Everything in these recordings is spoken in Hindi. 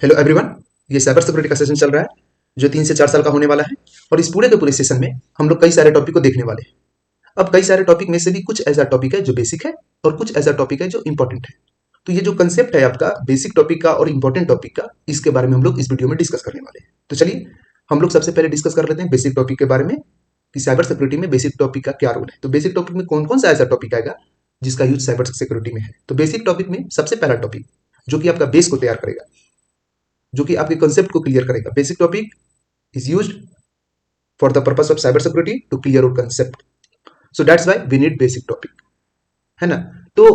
Hello everyone. ये साइबर सिक्योरिटी का सेशन चल रहा है जो 3 से 4 साल का होने वाला है। और इस पूरे के पूरे सेशन में हम लोग कई सारे टॉपिक को देखने वाले हैं। अब कई सारे टॉपिक में से भी कुछ ऐसा टॉपिक है जो बेसिक है और कुछ ऐसा टॉपिक है जो इंपॉर्टेंट है। तो ये जो कंसेप्ट है आपका बेसिक टॉपिक का और इंपॉर्टेंट टॉपिक का, इसके बारे में हम लोग इस वीडियो में डिस्कस करने वाले हैं। तो चलिए हम लोग सबसे पहले डिस्कस कर लेते हैं बेसिक टॉपिक के बारे में कि साइबर सिक्योरिटी में बेसिक टॉपिक का क्या रोल है। तो बेसिक टॉपिक में कौन कौन सा ऐसा टॉपिक आएगा जिसका यूज साइबर सिक्योरिटी में है। तो बेसिक टॉपिक में सबसे पहला टॉपिक जो कि आपका बेस को तैयार करेगा, जो कि आपके कंसेप्ट को क्लियर करेगा। Basic topic is used for the purpose of cyber security to clear our concept. So that's why we need basic topic, है ना। तो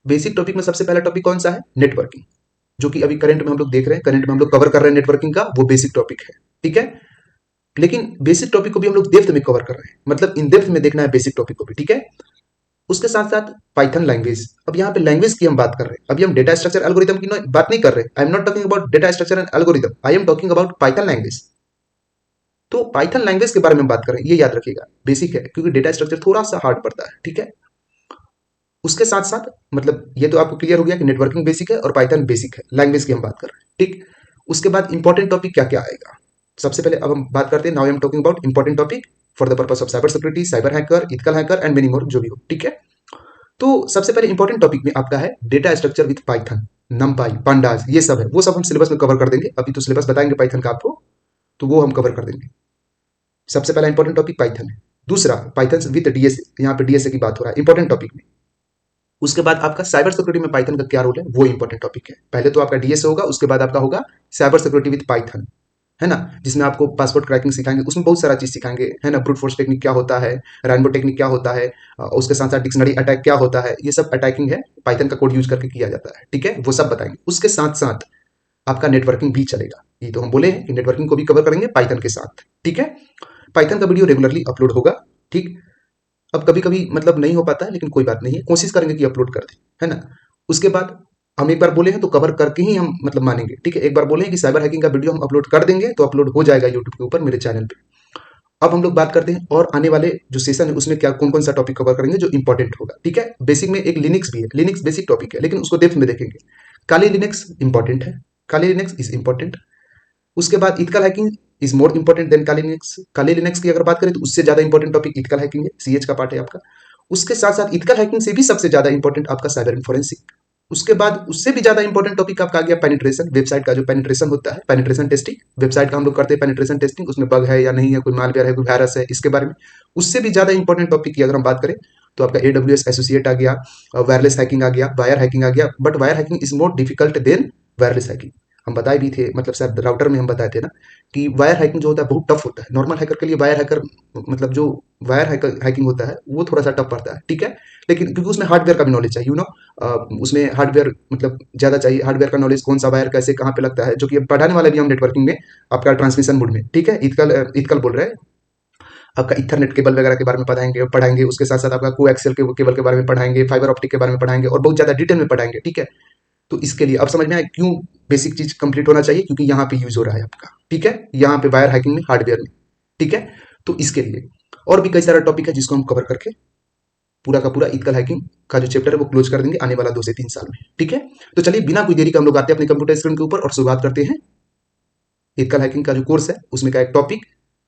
बेसिक टॉपिक में सबसे पहला टॉपिक कौन सा है? नेटवर्किंग, जो कि अभी करंट में हम लोग देख रहे हैं, करंट में हम लोग कवर कर रहे हैं नेटवर्किंग का, वो बेसिक टॉपिक है। ठीक है, लेकिन बेसिक टॉपिक को भी हम लोग डेप्थ में कवर कर रहे हैं, मतलब इन डेप्थ में देखना है बेसिक टॉपिक को भी। ठीक है, उसके साथ साथ पाइथन लैंग्वेज। अब यहाँ पे लैंग्वेज की हम बात कर रहे हैं, अभी हम डेटा स्ट्रक्चर एल्गोरिथम की बात नहीं कर रहे। I am not talking about data structure and algorithm, I am talking about Python language. तो पाइथन लैंग्वेज के बारे में बात करें, ये याद रखिएगा बेसिक है, क्योंकि डेटा स्ट्रक्चर थोड़ा सा हार्ड पड़ता है। ठीक है, उसके साथ साथ मतलब ये तो आपको क्लियर हो गया कि नेटवर्किंग बेसिक है और पाइथन बेसिक है, लैंग्वेज की हम बात कर रहे हैं। ठीक, उसके बाद इंपॉर्टेंट टॉपिक क्या क्या आएगा। सबसे पहले अब हम बात करते हैं, now I am talking about important topic for the purpose of cyber security, cyber hacker, ethical hacker and many more, जो भी हो। ठीक है, तो सबसे पहले इंपॉर्टेंट टॉपिक में आपका है data structure with Python, नमपाई, pandas, ये सब है, वो सब हम सिलेबस में कवर कर देंगे। अभी तो सिलेबस बताएंगे पाइथन का आपको, तो वो हम कवर कर देंगे। सबसे पहला इंपॉर्टेंट टॉपिक पाइथन है। दूसरा पाइथन विद डीएसए, यहाँ पे डीएसए की बात हो रहा है इंपॉर्टेंट टॉपिक में। उसके बाद आपका साइबर सिक्योरिटी में पाइथन का क्या रोल है, वो इंपॉर्टेंट टॉपिक है। पहले तो आपका डीएसए होगा, उसके बाद आपका होगा साइबर सिक्योरिटी विद पाइथन, है ना, जिसमें आपको पासवर्ड क्रैकिंग सिखाएंगे, उसमें बहुत सारा चीज सिखाएंगे, है ना। ब्रूट फोर्स टेक्निक क्या होता है, रैनबो टेक्निक क्या होता है, उसके साथ साथ डिक्शनरी अटैक क्या होता है, ये सब अटैकिंग है, पाइथन का कोड यूज करके किया जाता है। ठीक है, वो सब बताएंगे। उसके साथ साथ आपका नेटवर्किंग भी चलेगा, ये तो हम बोले हैं कि नेटवर्किंग को भी कवर करेंगे पाइथन के साथ। ठीक है, पाइथन का वीडियो रेगुलरली अपलोड होगा। ठीक, अब कभी कभी मतलब नहीं हो पाता है, लेकिन कोई बात नहीं है, कोशिश करेंगे कि अपलोड कर दें, है ना। उसके बाद हम एक बार बोले हैं तो कवर करके ही हम मतलब मानेंगे। ठीक है, एक बार बोले हैं कि साइबर हैकिंग का वीडियो हम अपलोड कर देंगे तो अपलोड हो जाएगा यूट्यूब के ऊपर, मेरे चैनल पे। अब हम लोग बात करते हैं और आने वाले जो सेशन है उसमें क्या कौन कौन सा टॉपिक कवर करेंगे जो इंपॉर्टेंट होगा। ठीक है, बेसिक में एक लिनक्स भी है, लिनक्स बेसिक टॉपिक है, लेकिन उसको डेप्थ में देखेंगे। काली लिनक्स इंपॉर्टेंट है, काली लिनक्स इज इंपॉर्टेंट। उसके बाद ethical hacking is more important than Kali Linux. Kali Linux की अगर बात करें तो उससे ज्यादा इंपॉर्टेंट टॉपिक इथिकल हैकिंग है, सीएच का पार्ट है आपका। उसके साथ साथ इथिकल हैकिंग से भी सबसे ज्यादा इंपॉर्टेंट आपका साइबर फोरेंसिक। उसके बाद उससे भी ज्यादा इंपॉर्टेंट टॉपिक आपका आ गया पेनिट्रेशन, वेबसाइट का जो पेनिट्रेशन होता है, पेनिट्रेशन टेस्टिंग। वेबसाइट का हम लोग करते हैं पेनिट्रेशन टेस्टिंग, उसमें बग है या नहीं है, कोई मालवेयर है, कोई वायरस है, इसके बारे में। उससे भी ज्यादा इंपॉर्टेंट टॉपिक की अगर हम बात करें तो आपका एडब्ल्यूएस एसोसिएट आ गया, वायरलेस हैकिंग आ गया, वायर हैकिंग आ गया। But wire hacking is more difficult than wireless hacking. हम बताए भी थे, मतलब शायद राउटर में हम बताए थे ना, कि वायर हैकिंग जो होता है बहुत टफ होता है। नॉर्मल हैकर के लिए वायर हैकर मतलब जो वायर हैकिंग होता है वो थोड़ा सा टफ पड़ता है। ठीक है, लेकिन क्योंकि उसमें हार्डवेयर का भी नॉलेज चाहिए, उसमें हार्डवेयर मतलब ज्यादा चाहिए, हार्डवेयर का नॉलेज, कौन सा वायर कैसे कहाँ पे लगता है, जो कि पढ़ाने वाले भी हम नेटवर्किंग में आपका ट्रांसमिशन मोड में। ठीक है, इथकल बोल रहे हैं, आपका इथरनेट केबल वगैरह के बारे में पढ़ाएंगे। उसके साथ साथ आपका कोएक्सियल केबल के बारे में पढ़ाएंगे, फाइबर ऑप्टिक के बारे में पढ़ाएंगे और बहुत ज्यादा डिटेल में पढ़ाएंगे। ठीक है, तो इसके लिए अब समझ में आया क्यों बेसिक चीज कंप्लीट होना चाहिए, क्योंकि यहाँ पे यूज हो रहा है आपका। ठीक है, यहाँ पे वायर हैकिंग में, हार्डवेयर में। ठीक है, तो इसके लिए और भी कई सारा टॉपिक है जिसको हम कवर करके पूरा का पूरा इथिकल हैकिंग का जो चैप्टर है वो क्लोज कर देंगे आने वाला 2 से 3 साल में। ठीक है, तो चलिए बिना कोई देरी के हम लोग आते हैं अपने कंप्यूटर स्क्रीन के ऊपर और शुरुआत करते हैं इथिकल हैकिंग का जो कोर्स है उसमें का एक टॉपिक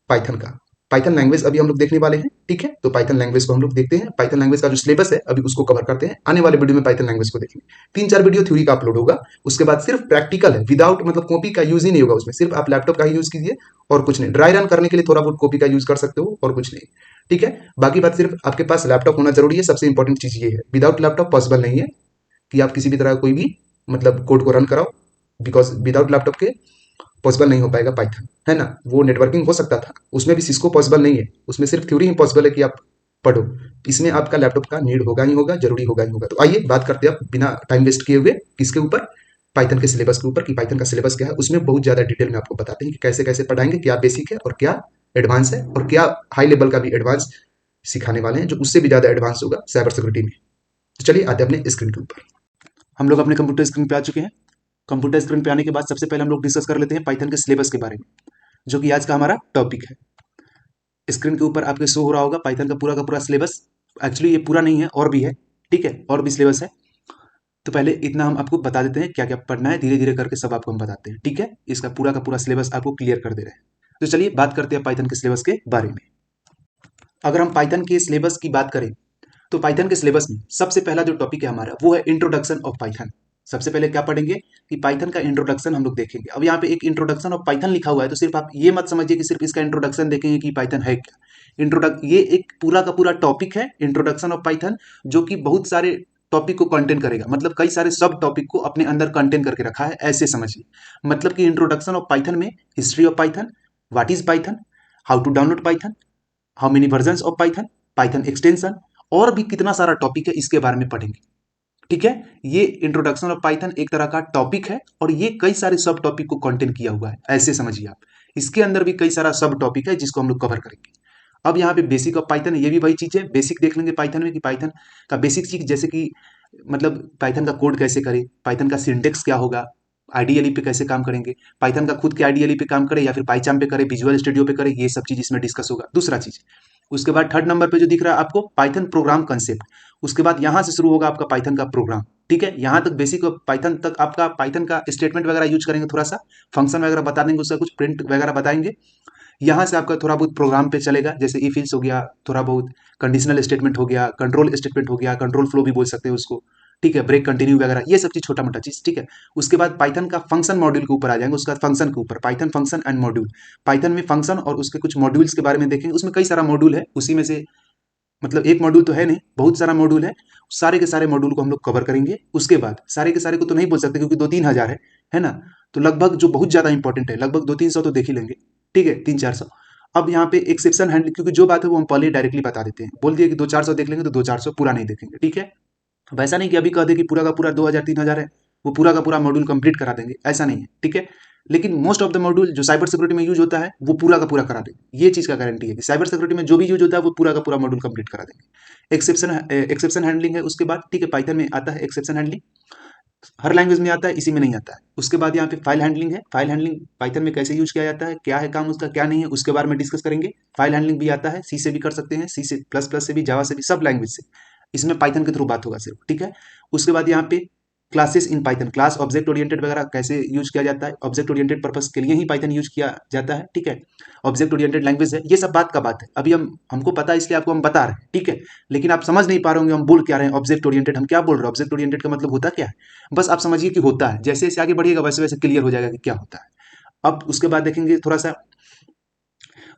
पाइथन का। पाइथन लैंग्वेज अभी हम लोग देखने वाले हैं। ठीक है, तो पाइथन लैंग्वेज को हम लोग देखते हैं, पाइथन लैंग्वेज का जो सिलेबस है अभी उसको कवर करते हैं। आने वाले वीडियो में पाइथन लैंग्वेज को देखेंगे। 3-4 वीडियो थ्योरी का अपलोड होगा, उसके बाद सिर्फ प्रैक्टिकल है, विदाउट मतलब कॉपी का यूज ही नहीं होगा उसमें, सिर्फ आप लैपटॉप का ही यूज कीजिए और कुछ नहीं। ड्राई रन करने के लिए थोड़ा बहुत कॉपी का यूज कर सकते हो और कुछ नहीं। ठीक है, बाकी बात सिर्फ आपके पास लैपटॉप होना जरूरी है, सबसे इंपॉर्टेंट चीज ये है। विदाउट लैपटॉप पॉसिबल नहीं है कि आप किसी भी तरह कोई भी मतलब कोड को रन कराओ, बिकॉज विदाउट लैपटॉप के पॉसिबल नहीं हो पाएगा पाइथन, है ना। वो नेटवर्किंग हो सकता था, उसमें भी सिस्को पॉसिबल नहीं है, उसमें सिर्फ थ्योरी ही पॉसिबल है कि आप पढ़ो। इसमें आपका लैपटॉप का नीड होगा ही होगा, जरूरी होगा ही होगा। तो आइए बात करते हैं अब बिना टाइम वेस्ट किए हुए किसके ऊपर, पाइथन के सिलेबस के ऊपर, कि पाइथन का सिलेबस क्या है। उसमें बहुत ज्यादा डिटेल में आपको बताते हैं कि कैसे कैसे पढ़ाएंगे, क्या बेसिक है और क्या एडवांस है और क्या हाई लेवल का भी एडवांस सिखाने वाले हैं, जो उससे भी ज्यादा एडवांस होगा साइबर सिक्योरिटी में। तो चलिए आते हैं अपने स्क्रीन के ऊपर। हम लोग अपने कंप्यूटर स्क्रीन पे आ चुके हैं। कंप्यूटर स्क्रीन पे आने के बाद सबसे पहले हम लोग डिस्कस कर लेते हैं पाइथन के सिलेबस के बारे में, जो कि आज का हमारा टॉपिक है। स्क्रीन के ऊपर आपके शो हो रहा होगा पाइथन का पूरा सिलेबस। एक्चुअली ये पूरा नहीं है, और भी है। ठीक है, और भी सिलेबस है। तो पहले इतना हम आपको बता देते हैं क्या क्या पढ़ना है, धीरे धीरे करके सब आपको हम बताते हैं, ठीक है। इसका पूरा का पूरा सिलेबस आपको क्लियर कर दे रहे हैं। तो चलिए बात करते हैं पाइथन के सिलेबस के बारे में। अगर हम पाइथन के सिलेबस की बात करें तो पाइथन के सिलेबस में सबसे पहला जो टॉपिक है हमारा वो है इंट्रोडक्शन ऑफ पाइथन। सबसे पहले क्या पढ़ेंगे कि पाइथन का इंट्रोडक्शन हम लोग देखेंगे। अब यहाँ पे एक इंट्रोडक्शन ऑफ पाइथन लिखा हुआ है, तो सिर्फ आप ये मत समझिए कि सिर्फ इसका इंट्रोडक्शन देखेंगे कि पाइथन है क्या। ये एक पूरा का पूरा टॉपिक है इंट्रोडक्शन ऑफ पाइथन, जो कि बहुत सारे टॉपिक को कंटेन करेगा, मतलब कई सारे सब टॉपिक को अपने अंदर कंटेन करके रखा है, ऐसे समझिए। मतलब कि इंट्रोडक्शन ऑफ पाइथन में history of Python, what is Python, how to download Python, how many versions of Python, Python extension, और भी कितना सारा टॉपिक है इसके बारे में पढ़ेंगे, ठीक है। ये इंट्रोडक्शन ऑफ पाइथन एक तरह का टॉपिक है और ये कई सारे सब टॉपिक को कंटेन किया हुआ है, ऐसे समझिए आप। इसके अंदर भी कई सारा सब टॉपिक है जिसको हम लोग कवर करेंगे। अब यहाँ पे बेसिक ऑफ पाइथन, ये भी वही चीज है, बेसिक देख लेंगे पाइथन में कि पाइथन का बेसिक चीज, जैसे कि मतलब पाइथन का कोड कैसे करें, पाइथन का सिंटेक्स क्या होगा, आईडीएलई पे कैसे काम करेंगे, पाइथन का खुद के आईडीएलई पे काम करे या फिर पाइचाम पे करे, विजुअल स्टूडियो पे करे, ये सब चीज इसमें डिस्कस होगा, दूसरा चीज। उसके बाद थर्ड नंबर पे जो दिख रहा है आपको पाइथन प्रोग्राम कंसेप्ट, उसके बाद यहां से शुरू होगा आपका पाइथन का प्रोग्राम, ठीक है। यहां तक बेसिक पाइथन तक आपका पाइथन का स्टेटमेंट वगैरह यूज करेंगे, थोड़ा सा फंक्शन वगैरह बता देंगे, उसका कुछ प्रिंट वगैरह बताएंगे। यहाँ से आपका थोड़ा बहुत प्रोग्राम पे चलेगा, जैसे इफ इल्स हो गया, थोड़ा बहुत कंडीशनल स्टेटमेंट हो गया, कंट्रोल स्टेटमेंट हो गया, कंट्रोल फ्लो भी बोल सकते हैं उसको, ठीक है, ब्रेक कंटिन्यू वगैरह, ये सब चीज छोटा मोटा चीज, ठीक है। उसके बाद पाइथन का फंक्शन मॉड्यूल के ऊपर आ जाएंगे, उसका फंक्शन के ऊपर Python function and module, Python में फंक्शन और उसके कुछ मॉड्यूल्स के बारे में देखेंगे। उसमें कई सारा मॉड्यूल है, उसी में से मतलब एक मॉड्यूल तो है नहीं, बहुत सारा मॉड्यूल है, सारे के सारे मॉड्यूल को हम लोग कवर करेंगे। उसके बाद सारे के सारे को तो नहीं बोल सकते क्योंकि 2-3 हज़ार है ना। तो लगभग जो बहुत ज्यादा इंपॉर्टेंट है, लगभग 200-300 तो देख ही लेंगे, ठीक है, 300-400। अब यहाँ पे एक्सेप्शन हैंडलिंग, क्योंकि जो बात है वो हम पहले डायरेक्टली बता देते हैं, बोल दिए कि 200-400 देख लेंगे तो 200-400 पूरा नहीं देखेंगे, ठीक है। अब ऐसा नहीं कि अभी कह दे कि पूरा का पूरा 2000-3000 है, वो पूरा का पूरा मॉड्यूल कंप्लीट करा देंगे, ऐसा नहीं है, ठीक है। लेकिन मोस्ट ऑफ द मॉड्यूल जो साइबर सिक्योरिटी में यूज होता है वो पूरा का पूरा करा देंगे, ये चीज का गारंटी है कि साइबर सिक्योरिटी में जो भी यूज होता है वो पूरा का पूरा मॉड्यूल कंप्लीट करा देंगे। एक्सेप्शन हैंडलिंग है उसके बाद, ठीक है, पाइथन में आता है एक्सेप्शन हैंडलिंग, हर लैंग्वेज में आता है, इसी में नहीं आता है। उसके बाद यहाँ पे फाइल हैंडलिंग है, फाइल हैंडलिंग पाइथन में कैसे यूज किया जाता है, क्या है काम उसका, क्या नहीं है, उसके बारे में डिस्कस करेंगे। फाइल हैंडलिंग भी आता है, सी से भी कर सकते हैं, सी से प्लस प्लस से भी, जावा से भी, सब लैंग्वेज से, इसमें पाइथन के थ्रू बात होगा सिर्फ, ठीक है। उसके बाद यहाँ पे classes in Python, class object oriented वगैरह कैसे यूज किया जाता है, ऑब्जेक्ट ओरिएंटेड पर्पस के लिए ही पाइथन यूज किया जाता है, ठीक है। ऑब्जेक्ट ओरिएंटेड लैंग्वेज है, ये सब बात का बात है, अभी हमको पता है इसलिए आपको हम बता रहे हैं, ठीक है। लेकिन आप समझ नहीं पा रहे होंगे हम बोल क्या रहे हैं, ऑब्जेक्ट ओरिएंटेड हम क्या बोल रहे हैं, ऑब्जेक्ट ओरिएंटेड का मतलब होता क्या है, बस आप समझिए कि होता है, जैसे जैसे आगे बढ़िएगा वैसे वैसे क्लियर हो जाएगा कि क्या होता है। अब उसके बाद देखेंगे थोड़ा सा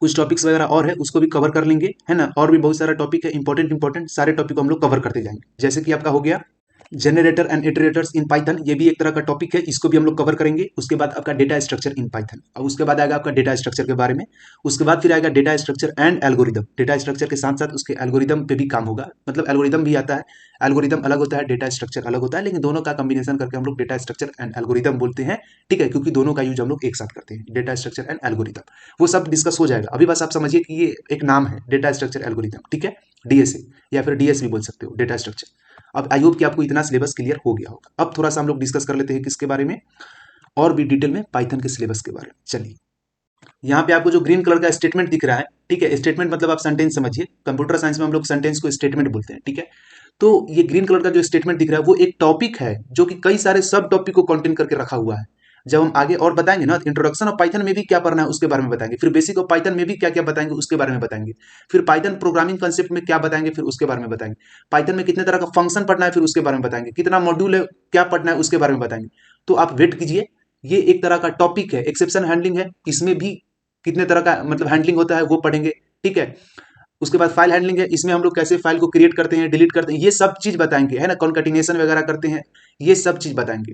कुछ टॉपिक्स वगैरह और है, उसको भी कवर कर लेंगे, है ना। और भी बहुत सारा टॉपिक है, इंपॉर्टेंट सारे टॉपिक को हम लोग कवर करते जाएंगे। जैसे कि आपका हो गया जनरेटर एंड इटरेटर्स इन पाइथन, ये भी एक तरह का टॉपिक है, इसको भी हम लोग कवर करेंगे। उसके बाद आपका डेटा स्ट्रक्चर इन पाइथन, और उसके बाद आएगा आपका डेटा स्ट्रक्चर के बारे में। उसके बाद फिर आएगा data structure and algorithm, data structure के साथ साथ उसके एल्गोरिदम पे भी काम होगा, मतलब एल्गोरिदम भी आता है, एल्गोरिदम अलग होता है, डेटा स्ट्रक्चर अलग होता है, लेकिन दोनों का कॉम्बिनेशन करके हम लोग डेटा स्ट्रक्चर एंड एल्गोरिदम बोलते हैं, ठीक है, क्योंकि दोनों का यूज हम लोग एक साथ करते हैं, डेटा स्ट्रक्चर एंड एल्गोरिदम। वो सब डिस्कस हो जाएगा, अभी बस आप समझिए कि ये एक नाम है, डेटा स्ट्रक्चर एल्गोरिदम, ठीक है, डीएसए या फिर डीएस भी बोल सकते हो, डेटा स्ट्रक्चर। अब आई होप कि आपको इतना सिलेबस क्लियर हो गया होगा। अब थोड़ा सा हम लोग डिस्कस कर लेते हैं किसके बारे में, और भी डिटेल में पाइथन के सिलेबस के बारे में। चलिए, यहाँ पे आपको जो ग्रीन कलर का स्टेटमेंट दिख रहा है, ठीक है, स्टेटमेंट मतलब आप सेंटेंस समझिए, कंप्यूटर साइंस में हम लोग सेंटेंस को स्टेटमेंट बोलते हैं, ठीक है। तो ये ग्रीन कलर का जो स्टेटमेंट दिख रहा है वो एक टॉपिक है जो कि कई सारे सब टॉपिक को कंटेन करके रखा हुआ है। जब हम आगे और बताएंगे ना, इंट्रोडक्शन ऑफ पाइथन में भी क्या पढ़ना है उसके बारे में बताएंगे, फिर बेसिक ऑफ पाइथन में भी क्या क्या बताएंगे उसके बारे में बताएंगे, फिर पाइथन प्रोग्रामिंग कंसेप्ट में क्या बताएंगे फिर उसके बारे में बताएंगे, पाइथन में कितने तरह का फंक्शन पढ़ना है फिर उसके बारे में बताएंगे, कितना मॉड्यूल है क्या पढ़ना है उसके बारे में बताएंगे। तो आप वेट कीजिए, ये एक तरह का टॉपिक है, एक्सेप्शन हैंडलिंग है, इसमें भी कितने तरह का मतलब हैंडलिंग होता है वो पढ़ेंगे, ठीक है। उसके बाद फाइल हैंडलिंग है, इसमें हम लोग कैसे फाइल को क्रिएट करते हैं, डिलीट करते हैं, ये सब चीज बताएंगे, है ना, कॉन्केटिनेशन वगैरह करते हैं, ये सब चीज बताएंगे,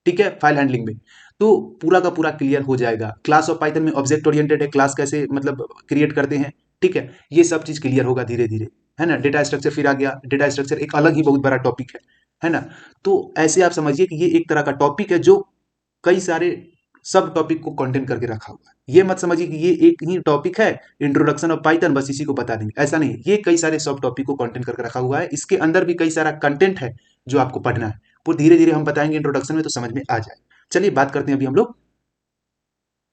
ठीक है, फाइल हैंडलिंग में। तो पूरा का पूरा क्लियर हो जाएगा। क्लास ऑफ पाइथन में ऑब्जेक्ट ओरिएंटेड है, क्लास कैसे मतलब क्रिएट करते हैं, ठीक है, ये सब चीज क्लियर होगा धीरे धीरे, है ना। डेटा स्ट्रक्चर फिर आ गया, डेटा स्ट्रक्चर एक अलग ही बहुत बड़ा टॉपिक है ना। तो ऐसे आप समझिए कि ये एक तरह का टॉपिक है जो कई सारे सब टॉपिक को कंटेन करके रखा हुआ है। ये मत समझिए कि ये एक ही टॉपिक है इंट्रोडक्शन ऑफ पाइथन बस इसी को बता देंगे, ऐसा नहीं, ये कई सारे सब टॉपिक को कंटेन करके रखा हुआ है, इसके अंदर भी कई सारा कंटेंट है जो आपको पढ़ना है, वो धीरे धीरे हम बताएंगे इंट्रोडक्शन में तो समझ में आ जाए। चलिए बात करते हैं अभी हम लोग